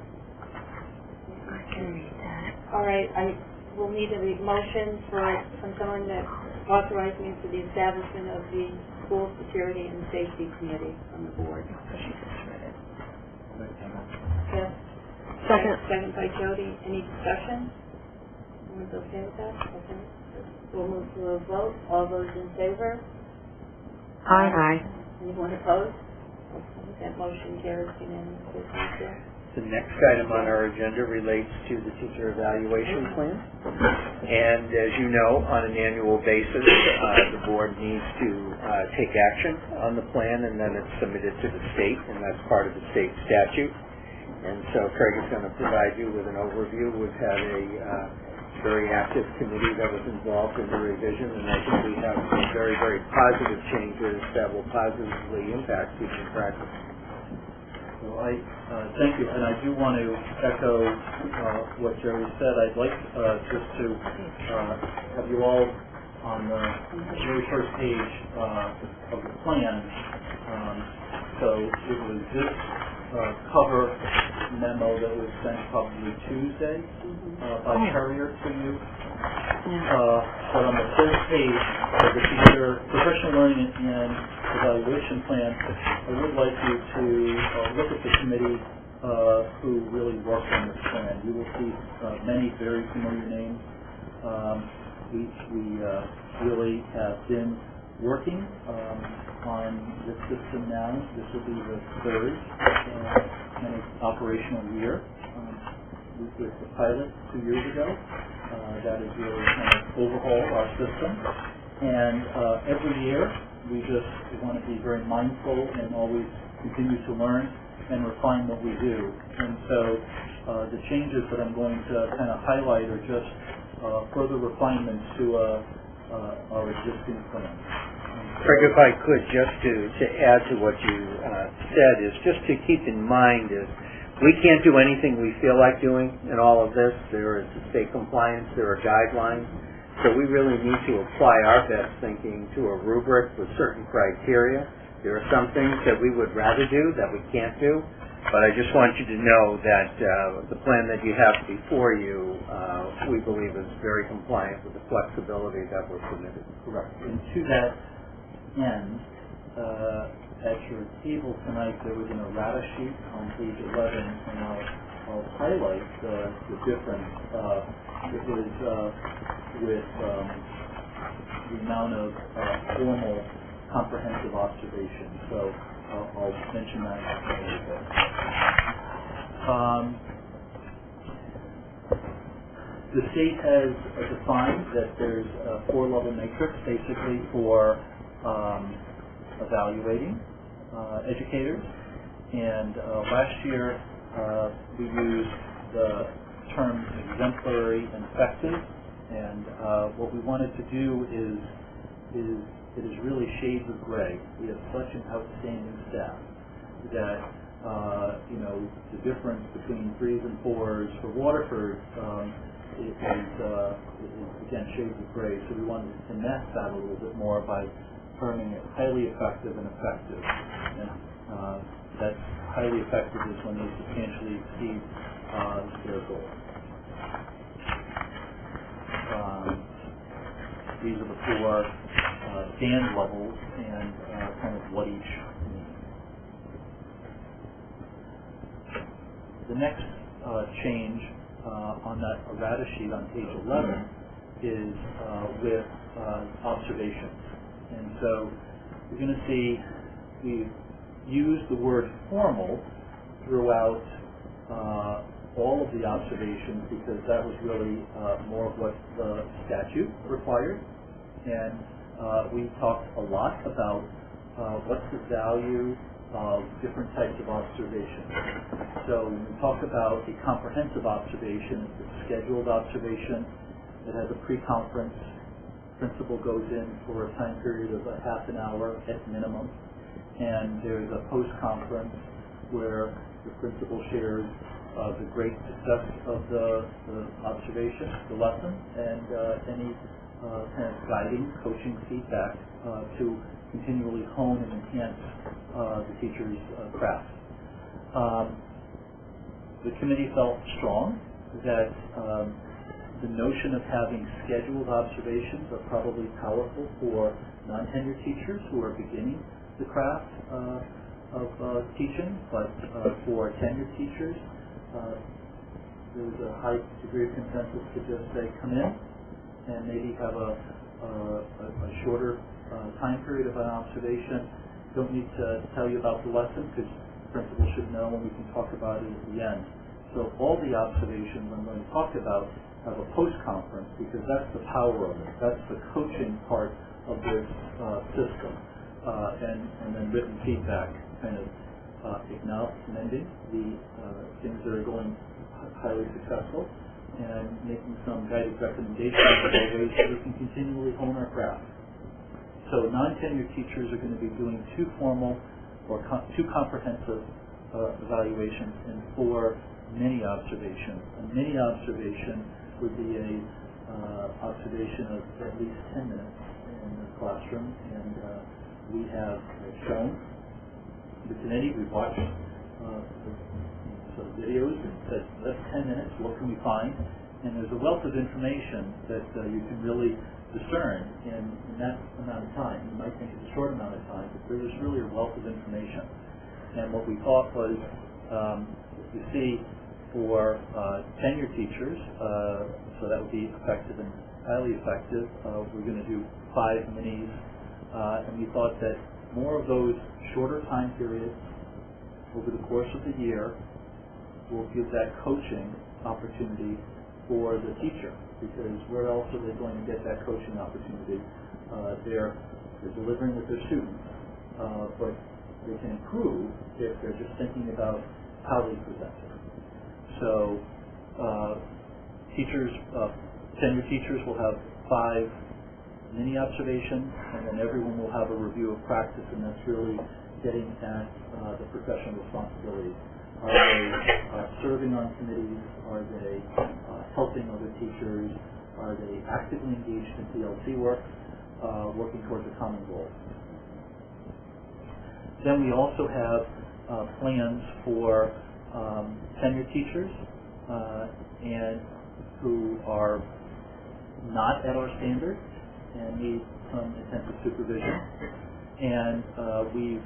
All right, I will need a motion from someone that authorizes me for the establishment of the School Security and Safety Committee on the board. Yes. Second by Jody. Any discussion? Everyone's okay with that? Okay. We'll move to a vote. All those in favor? Aye. Anyone opposed? Okay, that motion carries unanimously. Thank you. The next item on our agenda relates to the teacher evaluation plan. And as you know, on an annual basis, the board needs to take action on the plan, and then it's submitted to the state, and that's part of the state statute. And so Craig is going to provide you with an overview. We've had a very active committee that was involved in the revision, and I think we have some very, very positive changes that will positively impact teaching practice. So thank you, and I do want to echo what Jerry said. I'd like just to have you all on the very first page of the plan. So it was this cover memo that was sent probably Tuesday by courier to you. But on the first page of the teacher professional learning and evaluation plan, I would like you to look at the committee who really worked on this plan. You will see many very familiar names. We really have been working on this system now. This will be the third in its operational year. We did the pilot 2 years ago. That has really kind of overhauled our system. And every year, we just want to be very mindful and always continue to learn and refine what we do. And so the changes that I'm going to kind of highlight are just further refinements to our existing plan. Craig, if I could, just to add to what you said, is just to keep in mind is we can't do anything we feel like doing in all of this. There is state compliance, there are guidelines, so we really need to apply our best thinking to a rubric with certain criteria. There are some things that we would rather do that we can't do, but I just want you to know that the plan that you have before you, we believe is very compliant with the flexibility that was submitted. Correct. And to that end, at your table tonight, there was an errata sheet on page 11, and I'll highlight the difference. It was with the amount of formal comprehensive observation. So I'll mention that a little bit. The state has defined that there's a 4-level matrix basically for evaluating educators, and last year we used the terms exemplary and effective, and what we wanted to do is it is really shades of gray. We have such an outstanding staff that the difference between 3s and 4s for Waterford is again shades of gray. So we wanted to finesse that a little bit more by terming it highly effective and effective. And that highly effective is when they substantially exceed their goal. These are the 4 band levels and kind of what each means. The next change on that errata sheet on page 11 is with observations. And so you're going to see we've used the word formal throughout all of the observations because that was really more of what the statute required. And we talked a lot about what's the value of different types of observation. So when we talk about a comprehensive observation, it's a scheduled observation that has a pre-conference. Principal goes in for a time period of a half an hour at minimum, and there's a post-conference where the principal shares the great success of the observation, the lesson, and any kind of guiding, coaching feedback to continually hone and enhance the teacher's craft. The committee felt strong that the notion of having scheduled observations are probably powerful for non-tenured teachers who are beginning the craft of teaching, but for tenured teachers, there was a high degree of consensus to just say, come in and maybe have a shorter time period of an observation. Don't need to tell you about the lesson because principal should know and we can talk about it at the end. So all the observations I'm going to talk about have a post-conference because that's the power of it. That's the coaching part of this system. And then written feedback, kind of acknowledging the things that are going highly successful and making some guided recommendations for ways that we can continually hone our craft. So non-tenured teachers are going to be doing 2 formal or 2 comprehensive evaluations and 4 mini observations. A mini observation would be a observation of at least 10 minutes in the classroom, and we have shown the committee, we've watched sort of videos and said, that's 10 minutes, what can we find? And there's a wealth of information that you can really discern in that amount of time. You might think it's a short amount of time, but there's really a wealth of information. And what we thought was, you see, for tenured teachers, so that would be effective and highly effective, we're going to do 5 minis, and we thought that more of those shorter time periods over the course of the year will give that coaching opportunity for the teacher, because where else are they going to get that coaching opportunity? They're delivering with their students, but they can improve if they're just thinking about how they present it. So teachers, tenured teachers will have 5 mini observations, and then everyone will have a review of practice, and that's really getting at the professional responsibilities. Are they serving on committees? Are they helping other teachers? Are they actively engaged in PLC work, working towards a common goal? Then we also have plans for tenured teachers and who are not at our standard and need some intensive supervision. And we've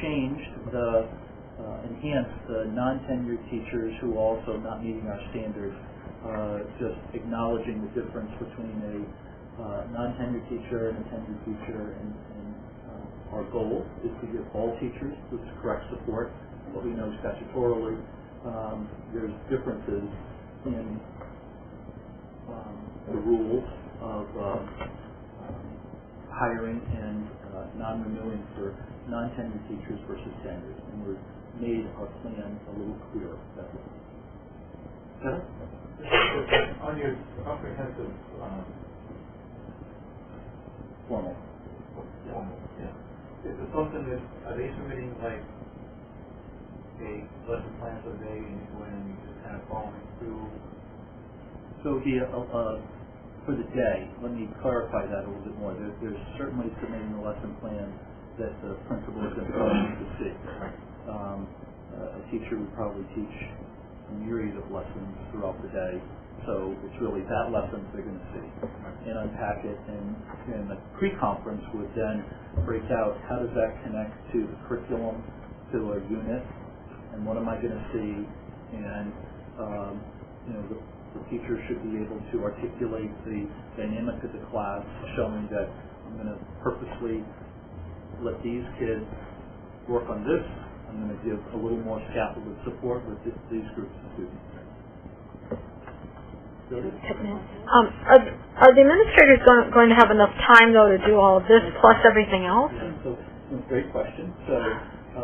changed enhanced the non-tenured teachers who are also not meeting our standard, just acknowledging the difference between a non-tenured teacher and a tenured teacher, and our goal is to give all teachers the correct support. But we know statutorily there's differences in the rules of hiring and non-renewing for non-tenured teachers versus tenured, and we've made our plan a little clearer that way. On your comprehensive Formal. Yeah. Is it something that, are they submitting like a lesson plan for the day and you go in and you just kind of following through? So it would be for the day. Let me clarify that a little bit more. There's certainly submitting a lesson plan that the principal is going to see. A teacher would probably teach a myriad of lessons throughout the day, so it's really that lesson they're going to see and unpack it. And the pre-conference would then break out how does that connect to the curriculum, to a unit, and what am I going to see, and the teacher should be able to articulate the dynamic of the class, showing that I'm going to purposely let these kids work on this I'm going to give a little more scaffolded support with these groups of students. Are the administrators going to have enough time, though, to do all of this plus everything else? Yeah, so great question. So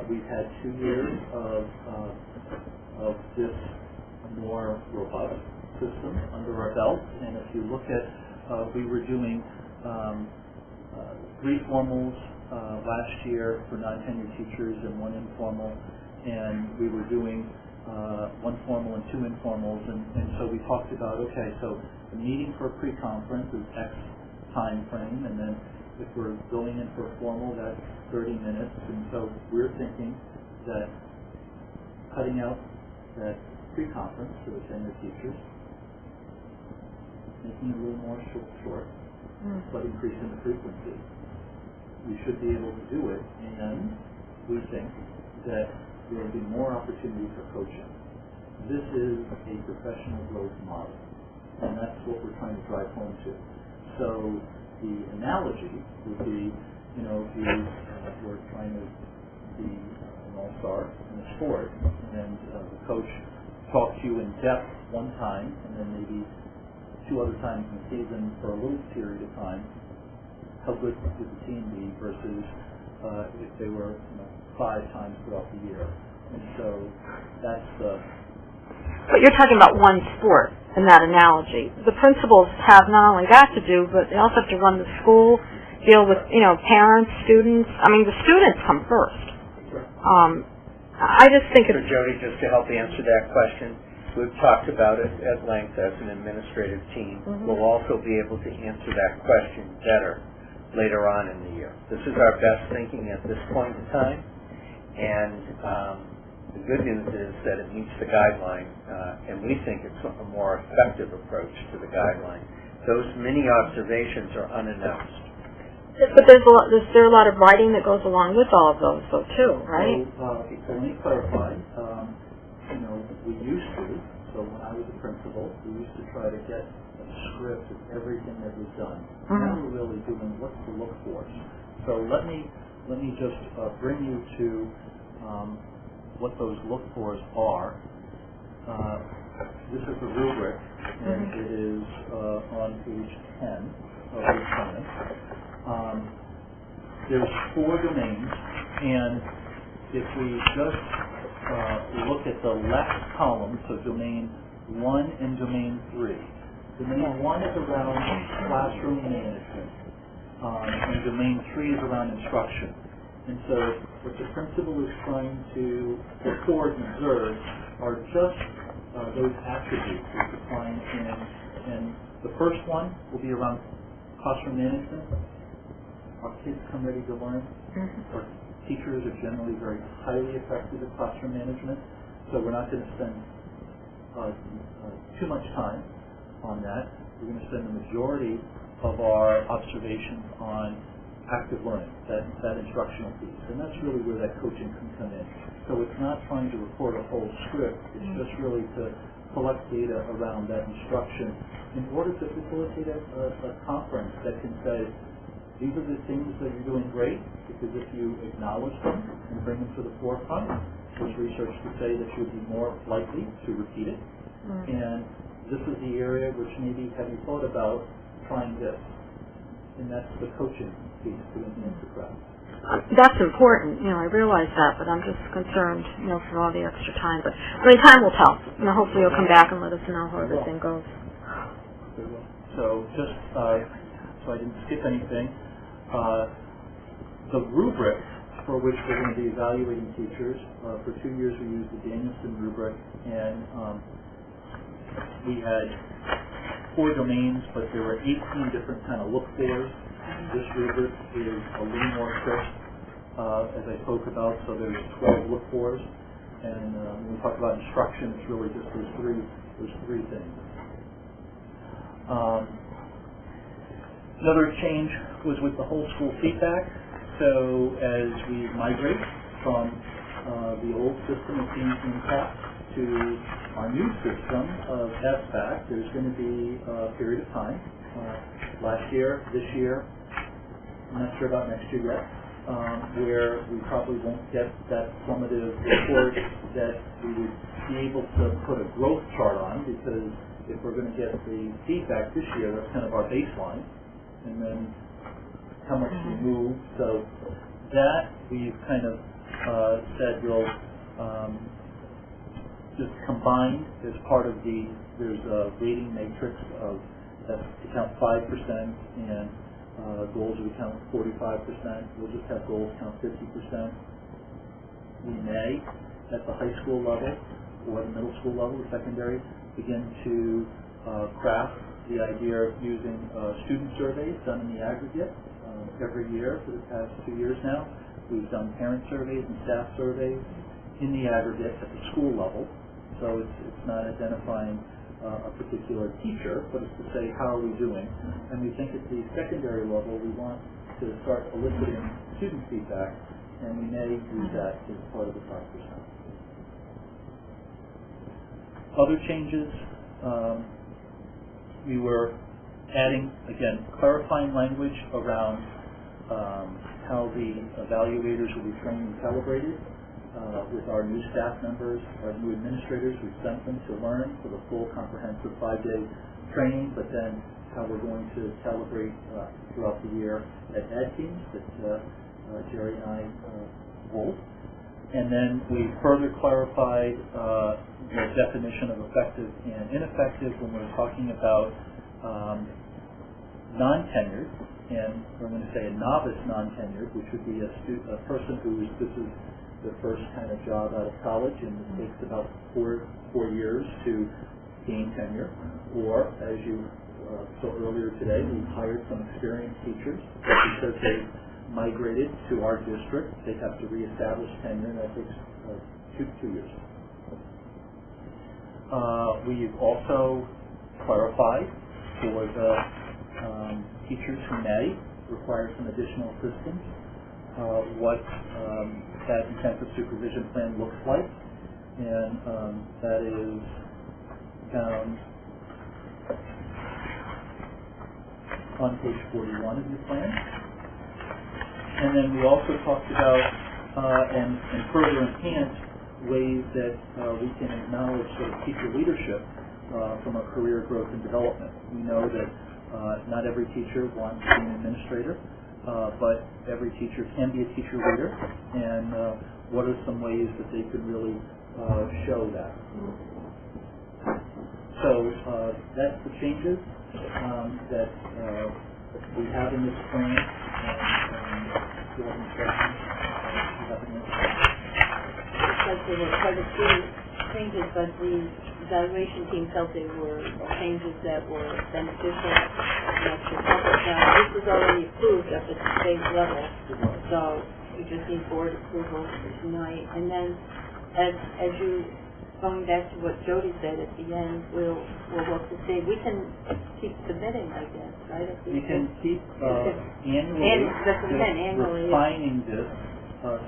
we've had 2 years of this more robust system under our belt, and if you look at, we were doing 3 formals last year for non-tenured teachers and 1 informal, and we were doing 1 formal and 2 informals, and so we talked about, okay, so the meeting for a pre-conference is X time frame, and then if we're going in for a formal, that's 30 minutes, and so we're thinking that cutting out that pre-conference for the tenured teachers, making it a little more short, but increasing the frequency. We should be able to do it, and we think that there will be more opportunity for coaching. This is a professional growth model, and that's what we're trying to drive home to. So the analogy would be, you know, if you were trying to be an all-star in a sport, and the coach talked to you in depth one time, and then maybe 2 other times in the season for a little period of time, how good would the team be versus if they were 5 times throughout the year. And so that's the... But you're talking about one sport in that analogy. The principals have not only that to do, but they also have to run the school, deal with, parents, students. I mean, the students come first. I just think So Jody, just to help answer that question, we've talked about it at length as an administrative team. We'll also be able to answer that question better later on in the year. This is our best thinking at this point in time, and the good news is that it meets the guideline, and we think it's a more effective approach to the guideline. Those mini observations are unannounced. But there's there a lot of writing that goes along with all of those, though, too, right? So let me clarify. We used to, so when I was a principal, we used to try to get a script of everything that was done. Now we're really doing what's the look for. So let me just bring you to what those look fors are. This is the rubric, and it is on page 10 of the assignment. There's 4 domains, and if we just look at the left column, so domain 1 and domain 3. Domain 1 is around classroom management, and domain 3 is around instruction. And so what the principal is trying to record and observe are just those attributes that define and the first one will be around classroom management. Our kids come ready to learn. Our teachers are generally very highly effective at classroom management, so we're not going to spend too much time on that. We're going to spend the majority of our observations on active learning, that instructional piece, and that's really where that coaching can come in. So it's not trying to record a whole script, it's just really to collect data around that instruction in order to facilitate a conference that can say, these are the things that you're doing great, because if you acknowledge them and bring them to the forefront, there's research to say that you'll be more likely to repeat it. And this is the area which maybe have you thought about trying this? And that's the coaching piece to enhance the craft. That's important, I realize that, but I'm just concerned, for all the extra time. But time will tell. Hopefully you'll come back and let us know how everything goes. So just so I didn't skip anything. The rubric for which we're going to be evaluating teachers, for 2 years we used the Danielson rubric, and we had 4 domains, but there were 18 different kind of look-fors. This rubric is a little more crisp, as I spoke about, so there's 12 look-fors, and when we talk about instruction, it's really just those three things. Another change was with the whole school feedback. So as we migrate from the old system of Teams and Impact to our new system of SBAC, there's going to be a period of time. Last year, this year, I'm not sure about next year yet, where we probably won't get that summative report that we would be able to put a growth chart on, because if we're going to get the feedback this year, that's kind of our baseline, and then how much we move. So that we've kind of said we'll just combine as part of there's a rating matrix of that to count 5% and goals we count 45%. We'll just have goals count 50%. We may, at the high school level or the middle school level, the secondary, begin to craft the idea of using student surveys done in the aggregate every year for the past 2 years now. We've done parent surveys and staff surveys in the aggregate at the school level. So it's not identifying a particular teacher, but it's to say how are we doing. And we think at the secondary level we want to start eliciting student feedback, and we may use that as part of the 5%. Other changes, we were adding, again, clarifying language around how the evaluators will be trained and calibrated. With our new staff members, our new administrators, we've sent them to learn for the full comprehensive 5-day training, but then how we're going to calibrate throughout the year at ed teams that Jerry and I hold. And then we further clarified the definition of effective and ineffective when we're talking about non-tenured, and we're going to say a novice non-tenured, which would be a person who this is the first kind of job out of college, and it takes about four years to gain tenure. Or, as you saw earlier today, we hired some experienced teachers because they migrated to our district. They have to reestablish tenure, and that takes 2 years. We've also clarified for the teachers who may require some additional assistance what that intensive supervision plan looks like, and that is found on page 41 of your plan. And then we also talked about and further enhanced ways that we can acknowledge sort of teacher leadership from a career growth and development. We know that not every teacher wants to be an administrator, but every teacher can be a teacher leader, and what are some ways that they could really show that? So that's the changes that we have in this plan. And if you have any questions, you have any questions. Looks like there were quite a few changes, but the evaluation team felt they were changes that were beneficial. Now, this was already approved at the state level, so we just need board approval tonight. And then, as you, going back to what Jody said at the end, we'll look to see. We can keep submitting, I guess, right? We can keep annually refining this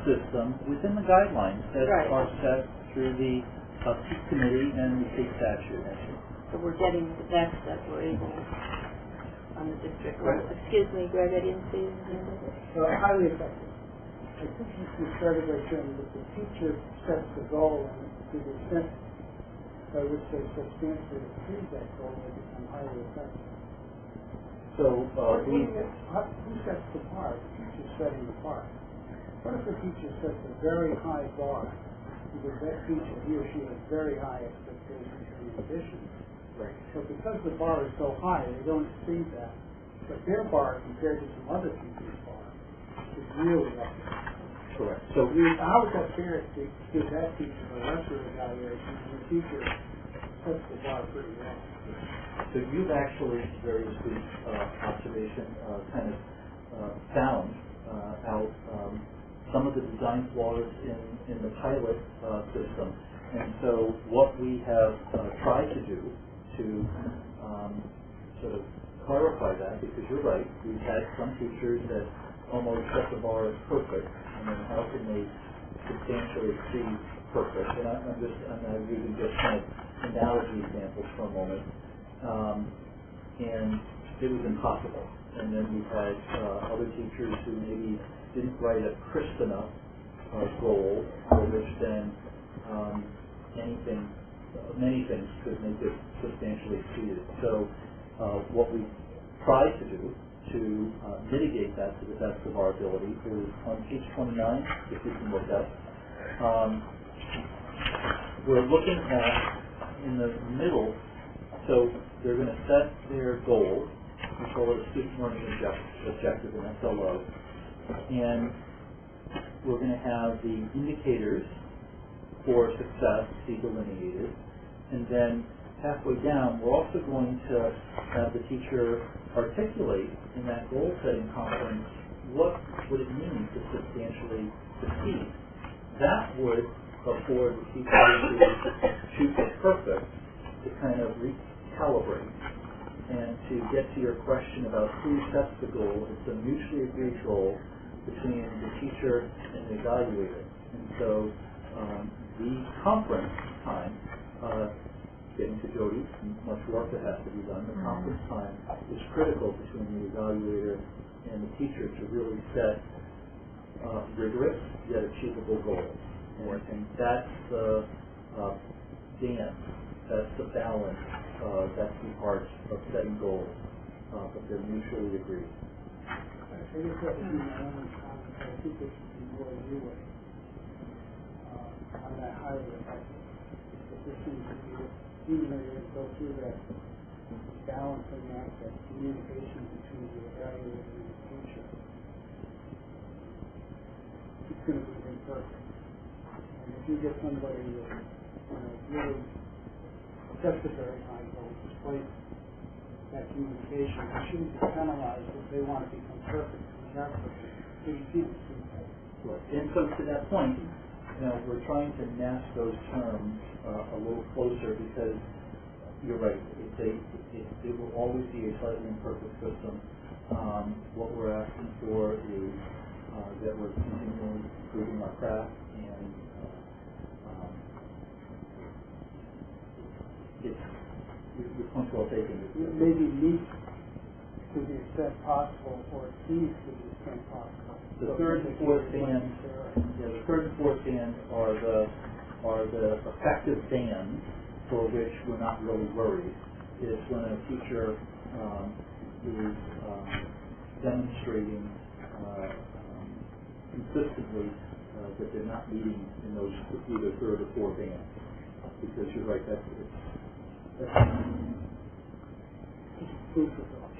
system within the guidelines that are set through the peak committee and the state statute. So we're getting the best that we're able on the district level. Excuse me, Greg, I didn't see you. Highly effective. I think you started by saying that the teacher sets the goal, and to the extent by which they substantially exceed that goal, they become highly effective. So who sets the bar? The teacher setting the bar. What if the teacher sets a very high bar? Because that teacher, he or she, has very high expectations for the addition. Right. So because the bar is so high, they don't exceed that. But their bar, compared to some other teachers' bar, is really up there. Correct. So how is that fair to give that teacher a lesser evaluation when the teacher sets the bar pretty well? So you've actually, very astute observation, kind of found out some of the design flaws in the pilot system. And so what we have tried to do to sort of clarify that, because you're right, we've had some teachers that almost set the bar as perfect, and then how can they substantially exceed perfect? And I'm using just kind of analogy examples for a moment. And it was impossible. And then we've had other teachers who maybe didn't write a crisp enough goal for which then many things could make it substantially exceeded. So what we tried to do to mitigate that to the best of our ability is on page 29, if you can look up. We're looking at, in the middle, so they're going to set their goal, we call it a student learning objective, an SLO, and we're going to have the indicators for success be delineated, and then halfway down, we're also going to have the teacher articulate in that goal-setting conference what would it mean to substantially succeed. That would afford the teacher to shoot for perfect, to kind of recalibrate. And to get to your question about who sets the goal, it's a mutually agreed goal between the teacher and the evaluator. And so the conference time, getting to Jody, much work that has to be done, the conference time is critical between the evaluator and the teacher to really set rigorous yet achievable goals. And that's the dance, that's the balance, that's the art of setting goals, but they're mutually agreed. I think that would be my only comment. I think this would be more leeway on that highly effective. But this seems to be, even though you're going to go through that balancing act, that communication between the evaluator and the teacher, it's going to be imperfect. And if you get somebody that really sets a very high goal, despite that communication, they shouldn't be penalized if they want to become perfect from the output. So you can't do that. Right. And so to that point, we're trying to mask those terms a little closer because you're right, it will always be a slightly imperfect system. What we're asking for is that we're continually improving our craft, and your point's well taken. Maybe meet to the extent possible, or exceed to the extent possible. The third and fourth bands, the third and fourth bands are the effective bands for which we're not really worried. It's when a teacher is demonstrating consistently that they're not meeting in those either third or fourth bands. Because you're right, that's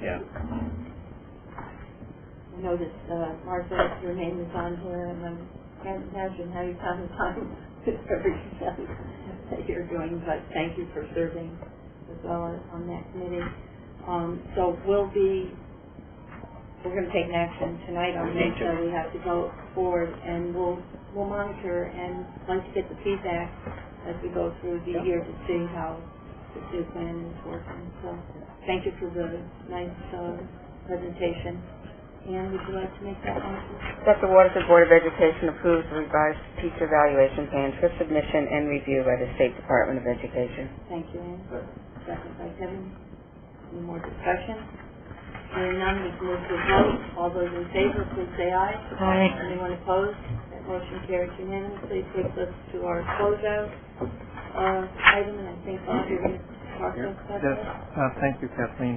Yeah. I noticed, Martha, your name is on here, and I can't imagine how you found the time with everything that you're doing, but thank you for serving as well on that committee. So we're going to take an action tonight on this, so we have to go forward, and we'll monitor and like to get the feedback as we go through the year to see how the new plan is working. So thank you for the nice presentation. And would you like to make that motion? That the Waterford Board of Education approves the revised teacher evaluation plan for submission and review by the State Department of Education. Thank you, Ann. Second by Kevin. Any more discussion? Hearing none, we can move to a vote. All those in favor, please say aye. Aye. Anyone opposed? That motion carries unanimously. Takes us to our closeout item, and I think Bob, you're going to talk to us about Yes. that. Thank you, Kathleen.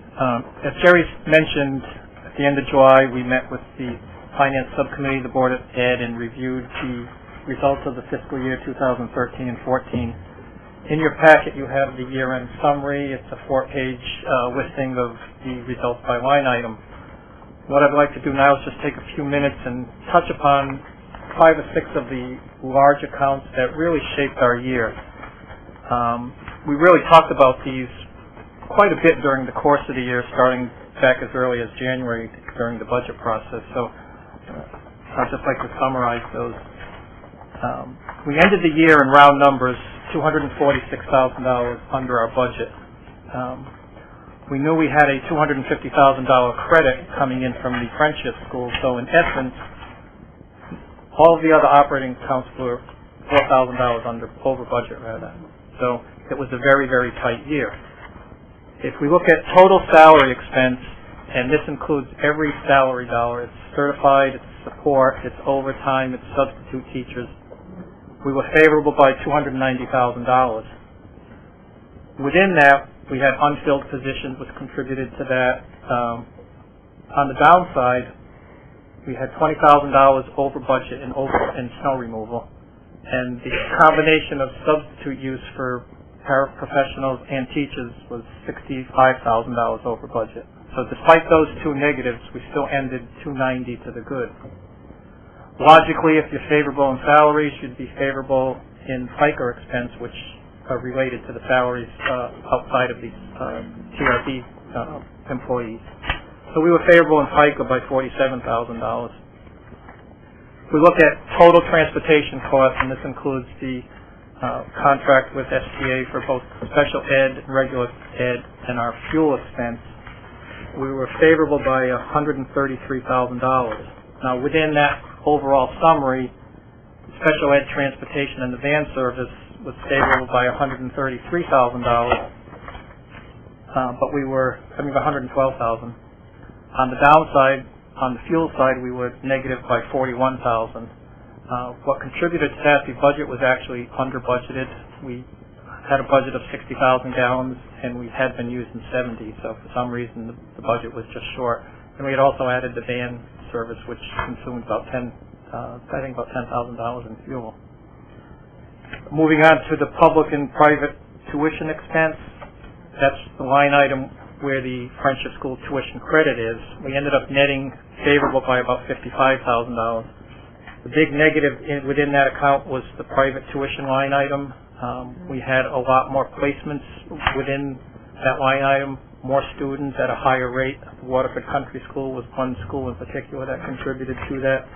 As Jerry mentioned, at the end of July, we met with the Finance Subcommittee, the Board of Ed, and reviewed the results of the fiscal year 2013 and 14. In your packet, you have the year-end summary. It's a 4-page listing of the results by line item. What I'd like to do now is just take a few minutes and touch upon 5 or 6 of the large accounts that really shaped our year. We really talked about these quite a bit during the course of the year, starting back as early as January during the budget process. So I'd just like to summarize those. We ended the year in round numbers, $246,000 under our budget. We knew we had a $250,000 credit coming in from the Friendship School, so in essence, all of the other operating accounts were $4,000 over budget rather. So it was a very, very tight year. If we look at total salary expense, and this includes every salary dollar, it's certified, it's support, it's overtime, it's substitute teachers. We were favorable by $290,000. Within that, we had unfilled positions, which contributed to that. On the downside, we had $20,000 over budget in snow removal, and the combination of substitute use for paraprofessionals and teachers was $65,000 over budget. So despite those two negatives, we still ended $290 to the good. Logically, if you're favorable in salaries, you'd be favorable in FICA expense, which are related to the salaries outside of the TRB employees. So we were favorable in FICA by $47,000. If we look at total transportation costs, and this includes the contract with STA for both special ed and regular ed and our fuel expense, we were favorable by $133,000. Now, within that overall summary, special ed transportation and the van service was favorable by $133,000, but we were, $112,000. On the downside, on the fuel side, we were negative by $41,000. What contributed to that, the budget was actually under budgeted. We had a budget of 60,000 gallons, and we had been using 70, so for some reason the budget was just short. And we had also added the van service, which consumed about $10,000 in fuel. Moving on to the public and private tuition expense, that's the line item where the Friendship School tuition credit is. We ended up netting favorable by about $55,000. The big negative within that account was the private tuition line item. We had a lot more placements within that line item, more students at a higher rate. Waterford Country School was one school in particular that contributed to that.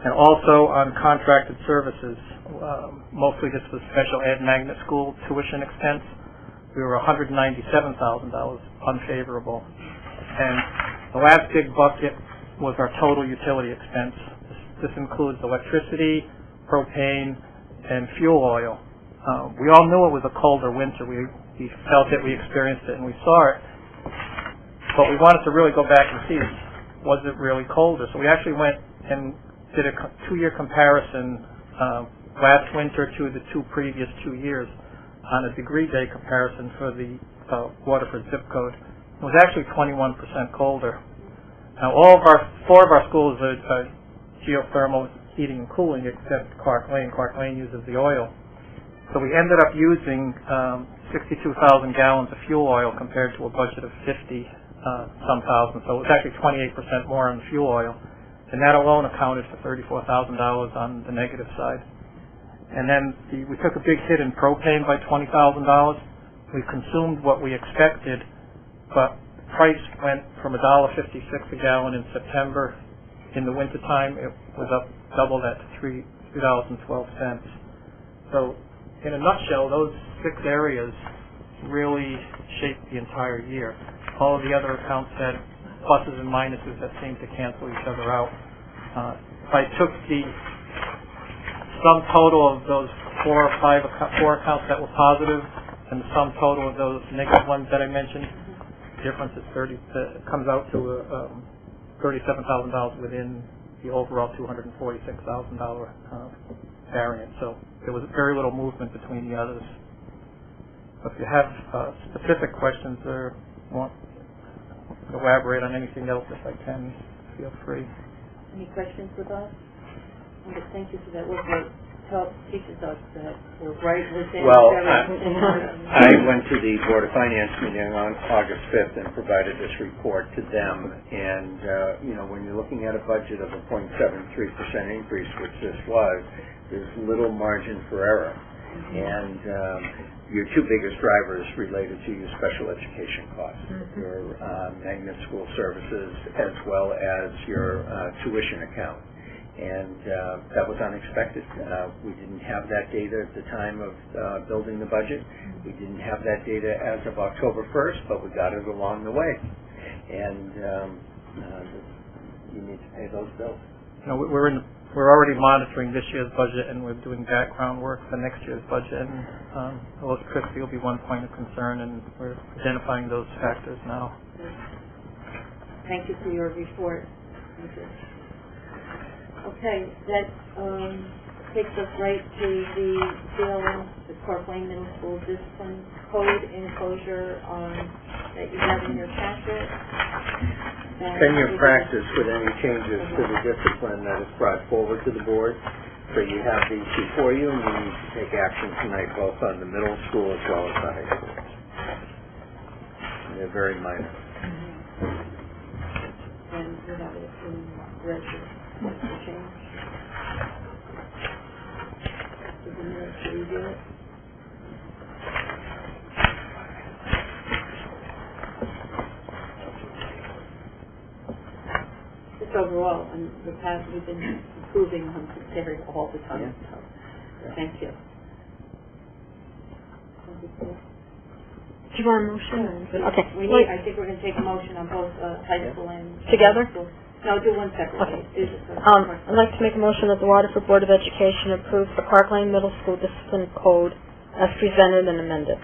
And also on contracted services, mostly this was special ed magnet school tuition expense. We were $197,000 unfavorable. And the last big bucket was our total utility expense. This includes electricity, propane, and fuel oil. We all knew it was a colder winter. We felt it, we experienced it, and we saw it. But we wanted to really go back and see, was it really colder? So we actually went and did a two-year comparison last winter to the previous 2 years on a degree day comparison for the Waterford zip code. It was actually 21% colder. Now, four of our schools are geothermal heating and cooling, except Clark Lane. Clark Lane uses the oil. So we ended up using 62,000 gallons of fuel oil compared to a budget of 50-some thousand. So it was actually 28% more on the fuel oil. And that alone accounted for $34,000 on the negative side. And then we took a big hit in propane by $20,000. We consumed what we expected, but the price went from $1.56 a gallon in September. In the wintertime, it was up double that to $3.12. So in a nutshell, those 6 areas really shaped the entire year. All of the other accounts had pluses and minuses that seemed to cancel each other out. If I took the sum total of those 4 accounts that were positive and the sum total of those negative ones that I mentioned, the difference is comes out to $37,000 within the overall $246,000 variance. So there was very little movement between the others. If you have specific questions or want to elaborate on anything else, if I can, feel free. Any questions with us? Thank you for that. What teaches us that we're right within. Well, I went to the Board of Finance meeting on August 5th and provided this report to them. And, when you're looking at a budget of a 0.73% increase, which this was, there's little margin for error. And your 2 biggest drivers related to your special education costs, your magnet school services, as well as your tuition account. And that was unexpected. We didn't have that data at the time of building the budget. We didn't have that data as of October 1st, but we got it along the way. And you need to pay those bills. We're already monitoring this year's budget, and we're doing background work for next year's budget. And electricity will be one point of concern, and we're identifying those factors now. Thank you for your report. Thank you. Okay, that, takes us right to the CLM, the Park Lane Middle School Discipline Code enclosure, that you have in your packet. And 10-year practice with any changes to the discipline that is brought forward to the board. So you have these before you, and you need to take action tonight both on the middle school as well as the high school. And they're very minor. And we have it in red, what's the change? To the minutes to review it. Just overall, in the past, we've been improving on Terry all the time, so, thank you. Do you want a motion? Okay. We need, I think we're gonna take a motion on both, high school and... Together? School. No, do one separately. Okay. I'd like to make a motion that the Waterford Board of Education approves the Park Lane Middle School Discipline Code as presented and amended.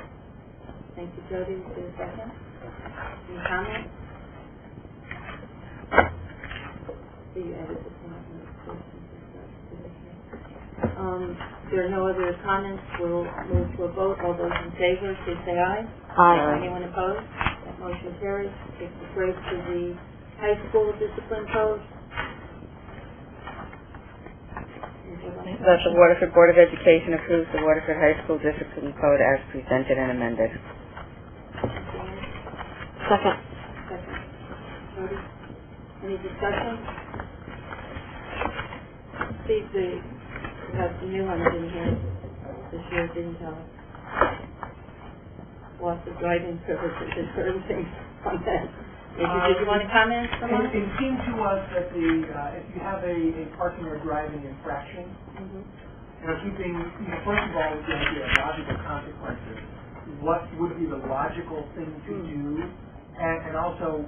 Thank you, Jody. Is there a second? Any comments? Do you edit this one? There are no other comments. We'll move to a vote. All those in favor, please say aye. Aye. Anyone opposed? That motion carries. Takes us right to the high school discipline code. That the Waterford Board of Education approves the Waterford High School Discipline Code as presented and amended. Second. Second. Jody? Any discussion? See, we have some new ones in here this year, didn't tell us. Lots of driving privileges and certain things on that. Did you want to comment, someone? It seemed to us that if you have a parking or driving infraction, keeping, first of all, with the idea of logical consequences, what would be the logical thing to do, and also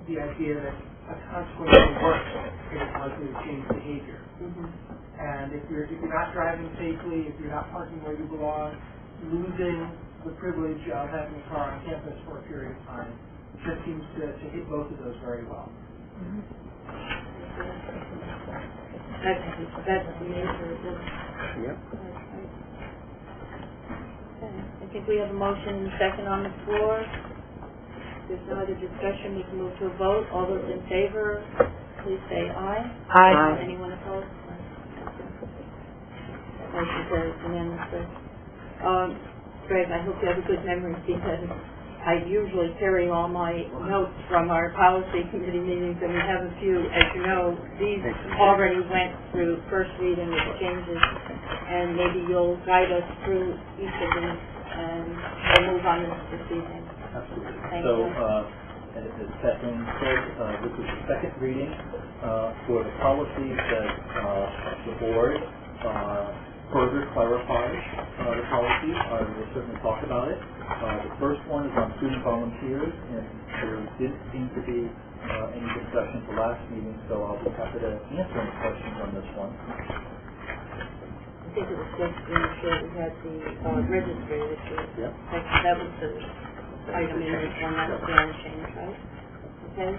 the idea that a consequence will work if it's likely to change behavior. And if you're not driving safely, if you're not parking where you belong, losing the privilege of having a car on campus for a period of time just seems to hit both of those very well. That's the major. Yep. I think we have a motion and second on the floor. There's no other discussion. We can move to a vote. All those in favor, please say aye. Aye. Anyone opposed? Motion carries unanimously. Greg, I hope you have a good memory because I usually carry all my notes from our policy committee meetings, and we have a few, as you know, these already went through first reading with the changes, and maybe you'll guide us through each of them, and we'll move on this evening. Absolutely. Thank So, you. as Kathleen said, this is the second reading for the policies that the board further clarifies the policies. We'll certainly talk about it. The first one is on student volunteers, and there didn't seem to be any discussion at the last meeting, so I'll be happy to answer any questions on this one. I think it was just to make sure we had the registry issue. Yep. That was the item in this one, that was the only change, right? Okay.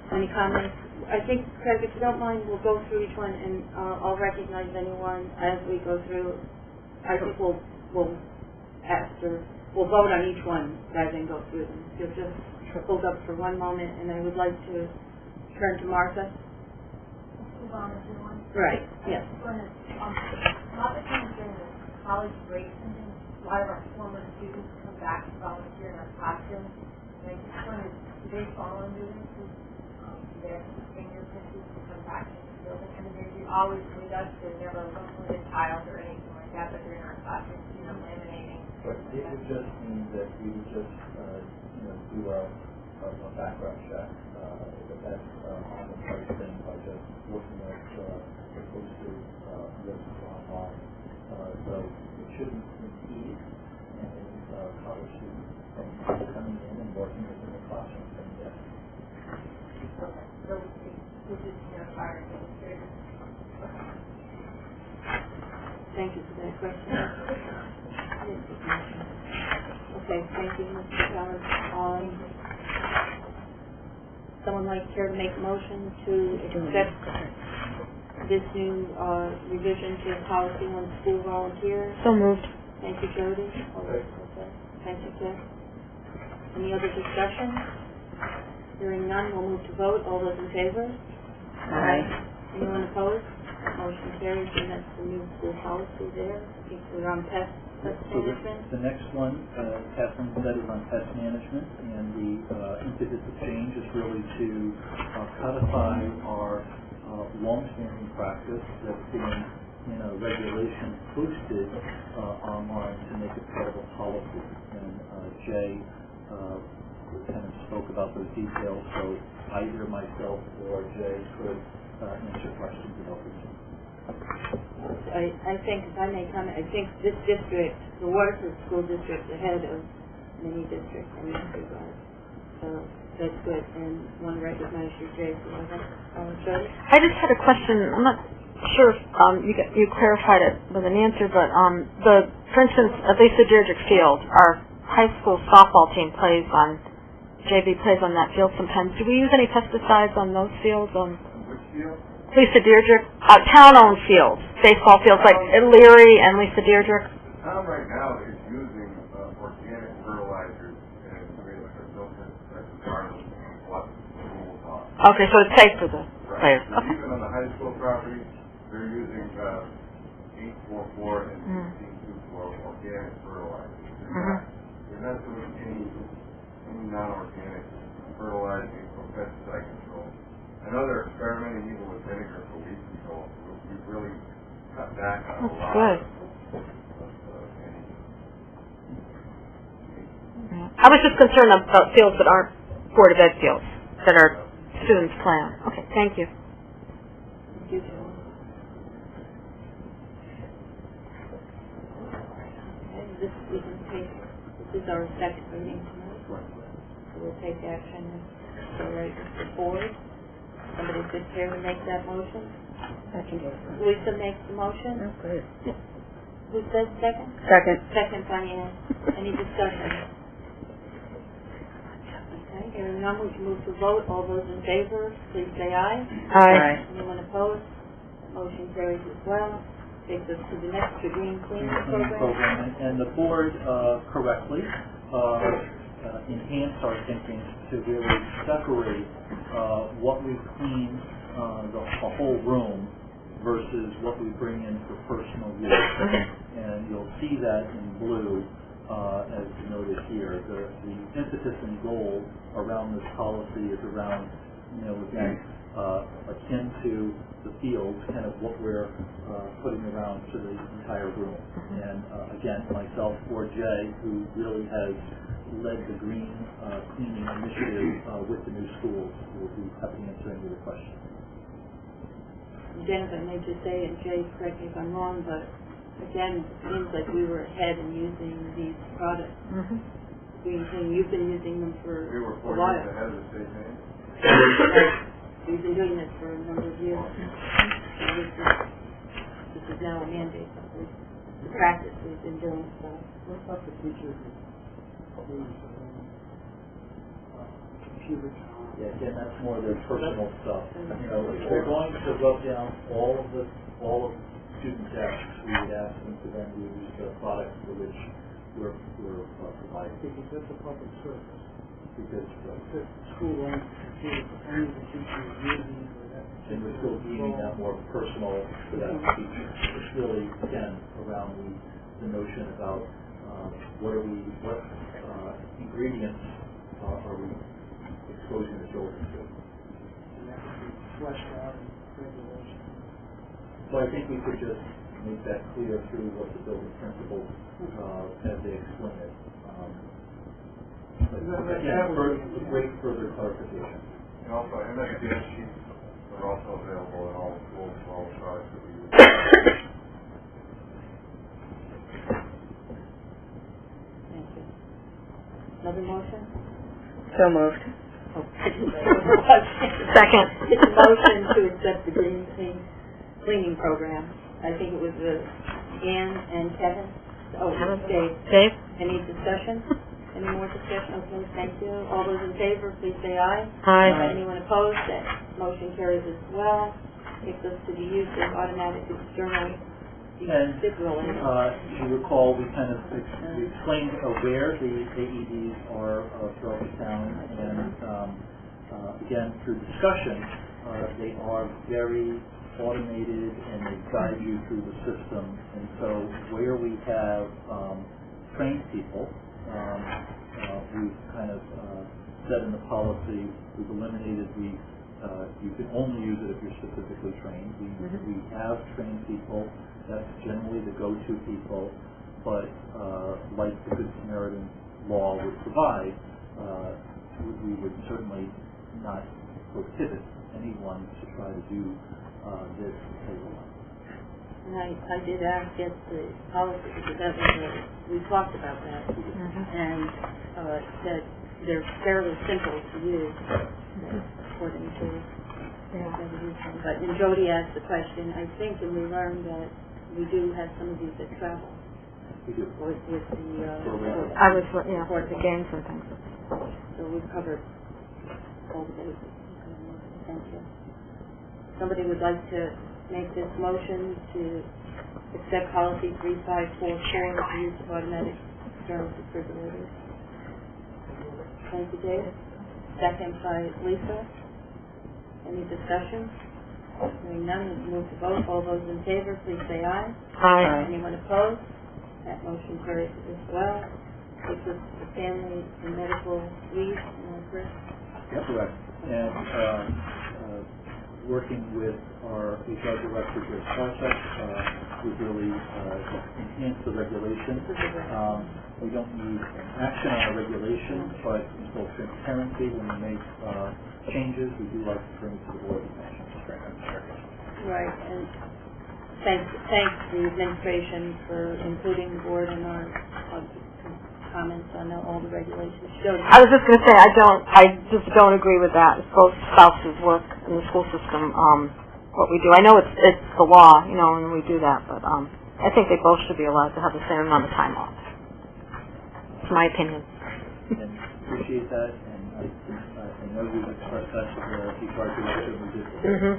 Any comments? I think, Craig, if you don't mind, we'll go through each one, and I'll recognize anyone as we go through. I think we'll vote on each one rather than go through them. You'll just hold up for one moment, and I would like to turn to Martha. Right, yes. Not the time during the college break, a lot of our former students come back to volunteer in our classrooms. And I just wondered, do they follow doing this? Their fingerprints to come back into the building? I mean, they always meet us, they never look with a child or anything like that, but they're in our classrooms, laminating. But it would just mean that we would just, do a background check. That's on the price thing by just looking at the posted lists online. So it shouldn't impede any college students from coming in and working within the classroom. Yes. Okay, so we'll just, fire administrators. Thank you for that question. Okay, thank you, Mr. Towers. Someone like care to make a motion to accept this new, revision to policy on school volunteers. So moved. Thank you, Jody. Okay. Thank you, Cliff. Any other discussion? Hearing none, we'll move to vote. All those in favor? Aye. Anyone opposed? Motion carries, and that's the new school policy there. I think we're on pest So management. the next one, Catherine said, is on pest management, and the impetus of change is really to codify our long-standing practice that's been in a regulation posted online to make it part of a policy. And Jay kind of spoke about those details, so either myself or Jay could answer questions about this. I think, if I may comment, I think this district, the Waterford School District, is ahead of many districts in this regard. So that's good, and want to recognize you, Jay, for that. Jody? I just had a question. I'm not sure if you clarified it with an answer, but for instance, at Lisa Deirdrick Field, our high school softball team plays on, JV plays on that field sometimes. Do we use any pesticides on those fields? Which field? Lisa Deirdrick, town-owned fields, baseball fields like Leary and Lisa Deirdrick. The town right now is using organic fertilizers and there's no regardless of what the rules are. Okay, so it's safe for the players. Right. Okay. Even on the high school property, they're using 844 and 1624 organic fertilizers. They're not doing any non-organic fertilizing or pesticide control. I know they're experimenting even with vinegar for weed control. We've really cut back on a lot. Good. Any I was just concerned about fields that aren't Board of Ed fields, that are students play on. Okay, thank you. Thank you, Joe. Okay, this is our second meeting tonight. So we'll take action and go right to the board. Somebody could care to make that motion? I can do it. Lisa makes the motion. Oh, good. Who says second? Second. Second, Diane. Any discussion? Okay, hearing none, we can move to vote. All those in favor, please say aye. Aye. Anyone opposed? Motion carries as well. Takes us to the next, the green cleaning program. And the board correctly enhanced our thinking to really separate what we clean the whole room versus what we bring in for personal use. And you'll see that in blue as noted here. The impetus and goal around this policy is around, again, akin to the fields, kind of what we're putting around to the entire room. And again, myself or Jay, who really has led the green cleaning initiative with the new schools, will be happy to answer any of the questions. Again, if I may just say, and Jay, correct me if I'm wrong, but again, it seems like we were ahead in using these products. You've been using them for We were 4 a while. years ahead of the state name. We've been doing this for a number of years. This is now a mandate, the practice we've been doing, so. What about the teachers who use computer time? Yeah, again, that's more their personal stuff. If they're going to rub down all of student desks, we would ask them to then use the products for which we're providing. Because that's a public service. Because The school owns the computer, but only the teacher is using it, or that. and we're still deeming that more personal to that teacher. It's really, again, around the notion about what ingredients are we exposing the children to. And that would be fleshed out in regulation. So I think we could just make that clear through what the building principals, as they explain it. Again, for great further clarification. And also, MSDS sheets are also available in all schools, all the products that we use. Thank you. Another motion? So moved. Second. It's a motion to accept the green cleaning program. I think it was Ann and Kevin. Oh, Dave. Dave? Any discussion? Any more discussion? Okay, thank you. All those in favor, please say aye. Aye. Anyone opposed? That motion carries as well. takes us to the use of automatic external And, defibrillator. you recall, we kind of we explained where the AEDs are throughout the town, and again, through discussion, they are very automated and they guide you through the system. And so where we have trained people, we've kind of said in the policy, we've eliminated you can only use it if you're specifically trained. We have trained people. That's generally the go-to people, but like the Good Samaritan law would provide, we would certainly not prohibit anyone to try to do this as well. And I did ask at the policy, because that was we talked about that, and that they're fairly simple to use, according to resolution. But when Jody asked the question, I think, and we learned that we do have some of these that travel. We do. With the, I was, the games and things. So we've covered all the bases. Thank you. Somebody would like to make this motion to accept policy 3544, the use of automatic external defibrillators. Thank you, Dave. Second by Lisa. Any discussion? Hearing none, we'll move to vote. All those in favor, please say aye. Aye. Anyone opposed? That motion carries as well. This is the family and medical leave, Chris. Yep, correct. And working with our HR director, Greg Sawchuk, we've really enhanced the regulation. We don't need an action on a regulation, but in full transparency, when we make changes, we do like to bring it to the board's attention. Right, and thanks the administration for including the board in our comments on all the regulations. I was just going to say, I just don't agree with that. It's both spouses work in the school system, what we do. I know it's the law, and we do that, but I think they both should be allowed to have the same amount of time off. It's my opinion. And appreciate that, and I know you've expressed that to the HR director. We did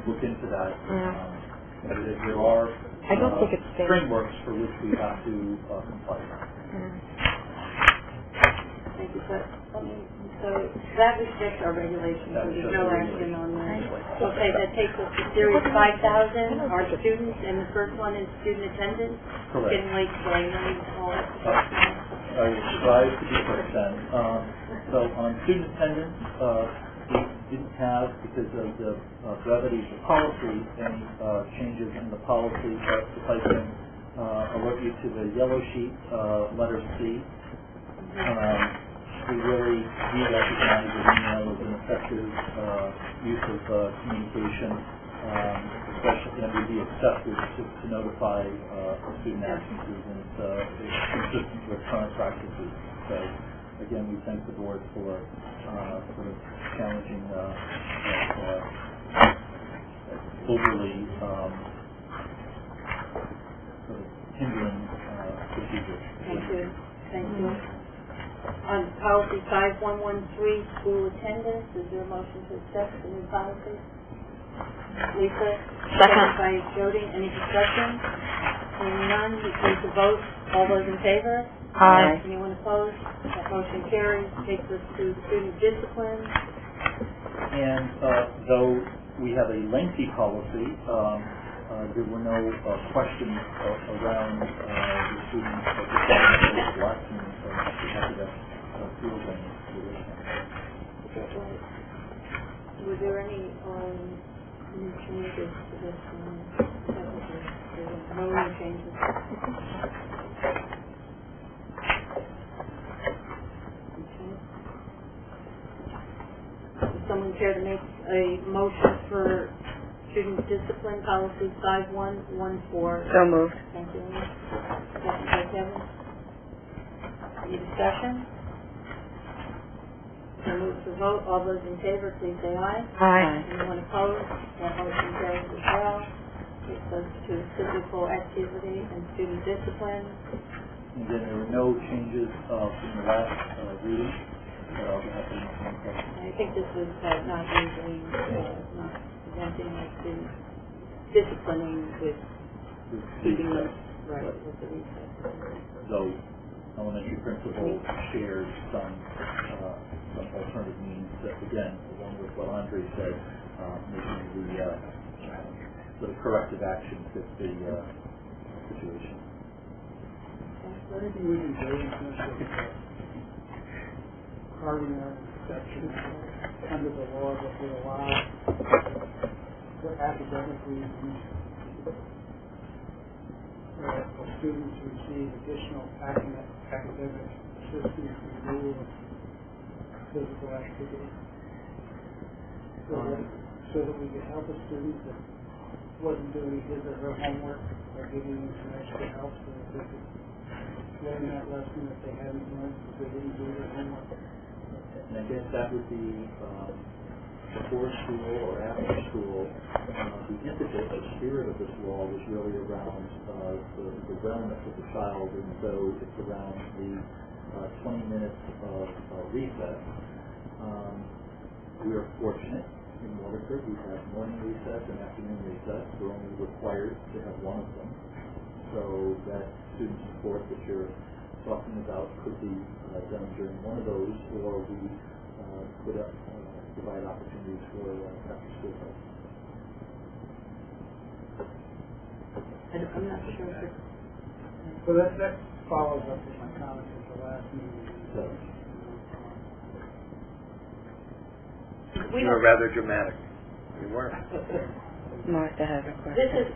look into that. But there are I don't think it's frameworks for which we have to comply with. Thank you, but so that restricts our regulations, so there's no action on that. Okay, that takes us to Series 5,000, our students, and the first one is student attendance. Correct. Getting late, so I know all that stuff. I will strive to be quick then. So on student attendance, we didn't have, because of the brevity of the policy, any changes in the policy, but if I can alert you to the yellow sheet, letter C. We really do recognize that email is an effective use of communication, especially, and would be accepted to notify student absences, and it's consistent with current practices. So, again, we thank the board for sort of challenging overly sort of hindering procedures. Thank you. On policy 5113, school attendance, is there a motion to accept the new policy? Lisa? Second. By Jody. Any discussion? Hearing none, we please to vote. All those in favor? Aye. Anyone opposed? That motion carries. Takes us to student discipline. And though we have a lengthy policy, there were no questions around the students blocking, so we have to field them. Were there any new changes to this one? No new changes. Would someone care to make a motion for student discipline policy 5114? So moved. Thank you. Second by Kevin. Any discussion? So move to vote. All those in favor, please say aye. Aye. Anyone opposed? That motion carries as well. Takes us to physical activity and student discipline. And again, there were no changes from the last reading. I'll be happy to answer any questions. I think this was not using, not presenting like students. disciplining with keeping them, right, Right. with the recess. So elementary principal shares some alternative means that, again, along with what Andre said, making the corrective action fit the situation. Anything we can do in terms of carving out exceptions under the law that would allow for academic reasons for students to receive additional academic assistance in lieu of physical activity, so that we could help a student that wasn't doing his or her homework by giving them some extra help so that they could learn that lesson that they hadn't learned because they didn't do their homework. And I guess that would be before school or after school. The impetus, the spirit of this law was really around the wellness of the child, and so it's around the 20 minutes of recess. We are fortunate in Waterford. We have morning recess and afternoon recess. We're only required to have one of them. So that student support that you're talking about could be done during one of those, or we could provide opportunities for after-school help. I'm not sure if it's... So that follows up with my comments at the last meeting. So, We You were don't, rather dramatic. You weren't. Martha has a question. this is,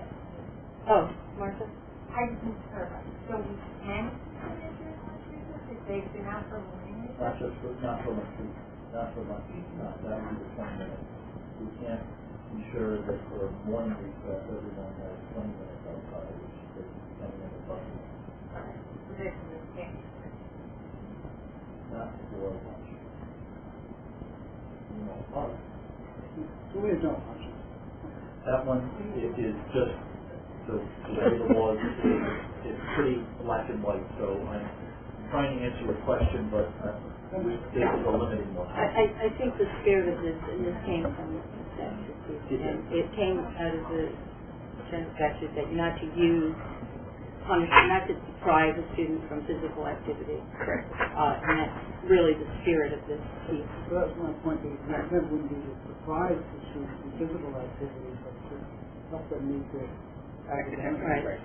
oh, Martha? I just need to clarify. So we can finish your lunch recess if they've been out for morning not recess? just for, not for lunch, not for lunch, not that would be 20 minutes. We can't ensure that for morning recess everyone has 20 minutes outside, which is 20 minutes outside. So this is a can. Not for lunch. So we have no options. That one, it is just, the way the law is, it's pretty black and white, so I'm trying to answer your question, but this is a limiting one. I think the spirit of this, and this came from the statute, and it came out of the statute that you're not to use punishment, not to deprive a student from physical activity. Correct. And that's really the spirit of this piece. So that's my point, that the intent wouldn't be to deprive the students from physical activity, but to help them meet their academic. Right.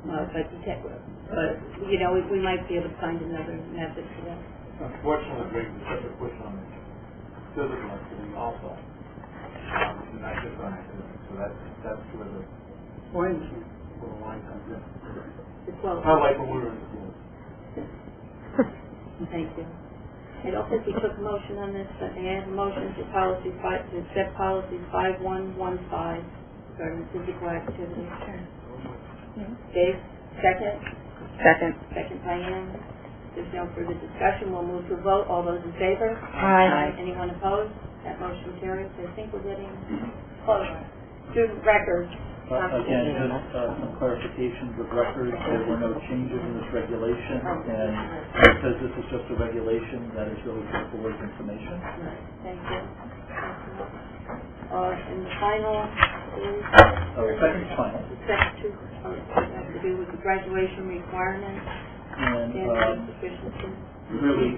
But you know, we might be able to find another method for that. Unfortunately, there's such a push on physical activity also, not just on academics, so that's where the line comes in. Well, Not like when we were in school. thank you. I don't think we took a motion on this, but I have a motion to accept policy 5115 regarding physical activity. Dave, second? Second, Diane. There's no further discussion. We'll move to a vote. All those in favor? Aye. Anyone opposed? That motion carries. I think we're getting close. Student records. Again, just some clarifications of records. There were no changes in this regulation, and because this is just a regulation, that is really for the board's information. Thank you. And the final is... Second is final. The second two have to do with the graduation requirements And and sufficiency. really,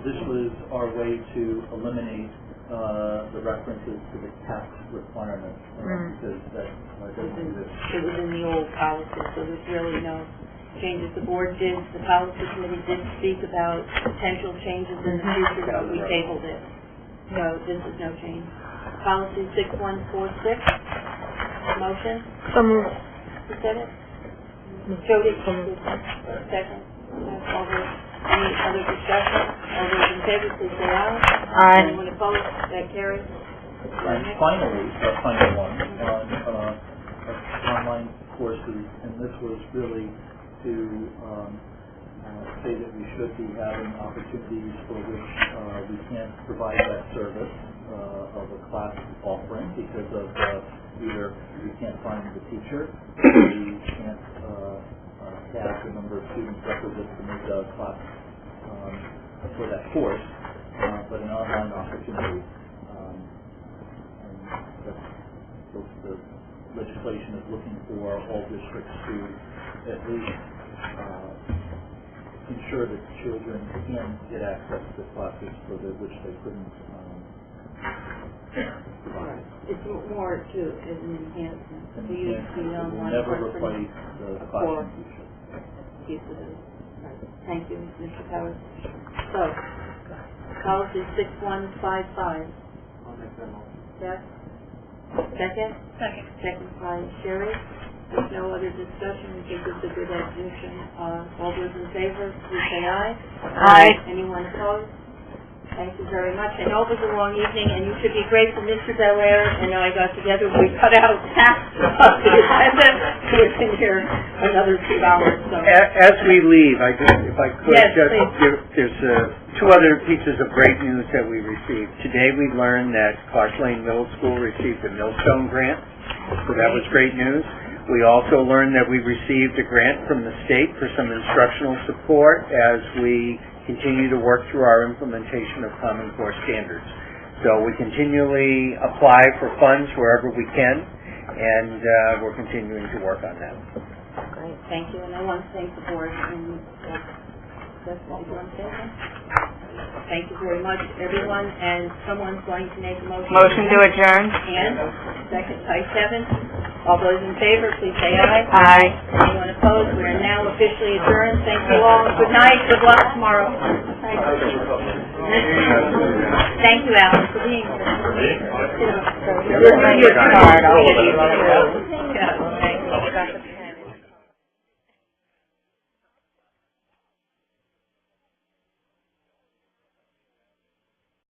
this was our way to eliminate the references to the tax requirement, because that doesn't exist. It was in the old policy, so there's really no changes. The board did, the policy committee did speak about potential changes in the future, but we tabled it. So this is no change. Policy 6146, motion? So moved. Who said it? Jody? Second. All those, any other discussion? All those in favor, please say aye. Aye. Anyone opposed? That carries. And finally, the final one on online courses, and this was really to say that we should be having opportunities for which we can't provide that service of a class offering because of either we can't find the teacher, we can't have the number of students requisite to make a class for that course, but an online opportunity. And that's the legislation is looking for all districts to at least ensure that children can get access to classes for which they couldn't provide. It's more to as an enhancement. We used the It will online never course replace the classroom teacher. piece of it. Right. Thank you, Mr. Powers. So, policy 6155. I'll make that motion. Yes? Second? Second. Second by Sherry. There's no other discussion. We think it's a good addition. All those in favor, please say aye. Aye. Anyone opposed? Thank you very much. I know it was a long evening, and you should be grateful, Mr. Belair and I got together. We cut out half of the agenda. We've been here another 2 hours, so. As we leave, if I could, Yes, just please. there's 2 other pieces of great news that we received. Today we learned that Clark Lane Middle School received a Millstone grant, so that was great news. We also learned that we received a grant from the state for some instructional support as we continue to work through our implementation of Common Core standards. So we continually apply for funds wherever we can, and we're continuing to work on that. Great, thank you. And I want to thank the board and that's what you want to say. Thank you very much, everyone, and someone's going to make a motion. Motion to adjourn? And, second by Kevin. All those in favor, please say aye. Aye. Anyone opposed? We are now officially adjourned. Thank you all. Good night. Good luck tomorrow. Thank you, Alan, for being here. Your card, I'll give you two.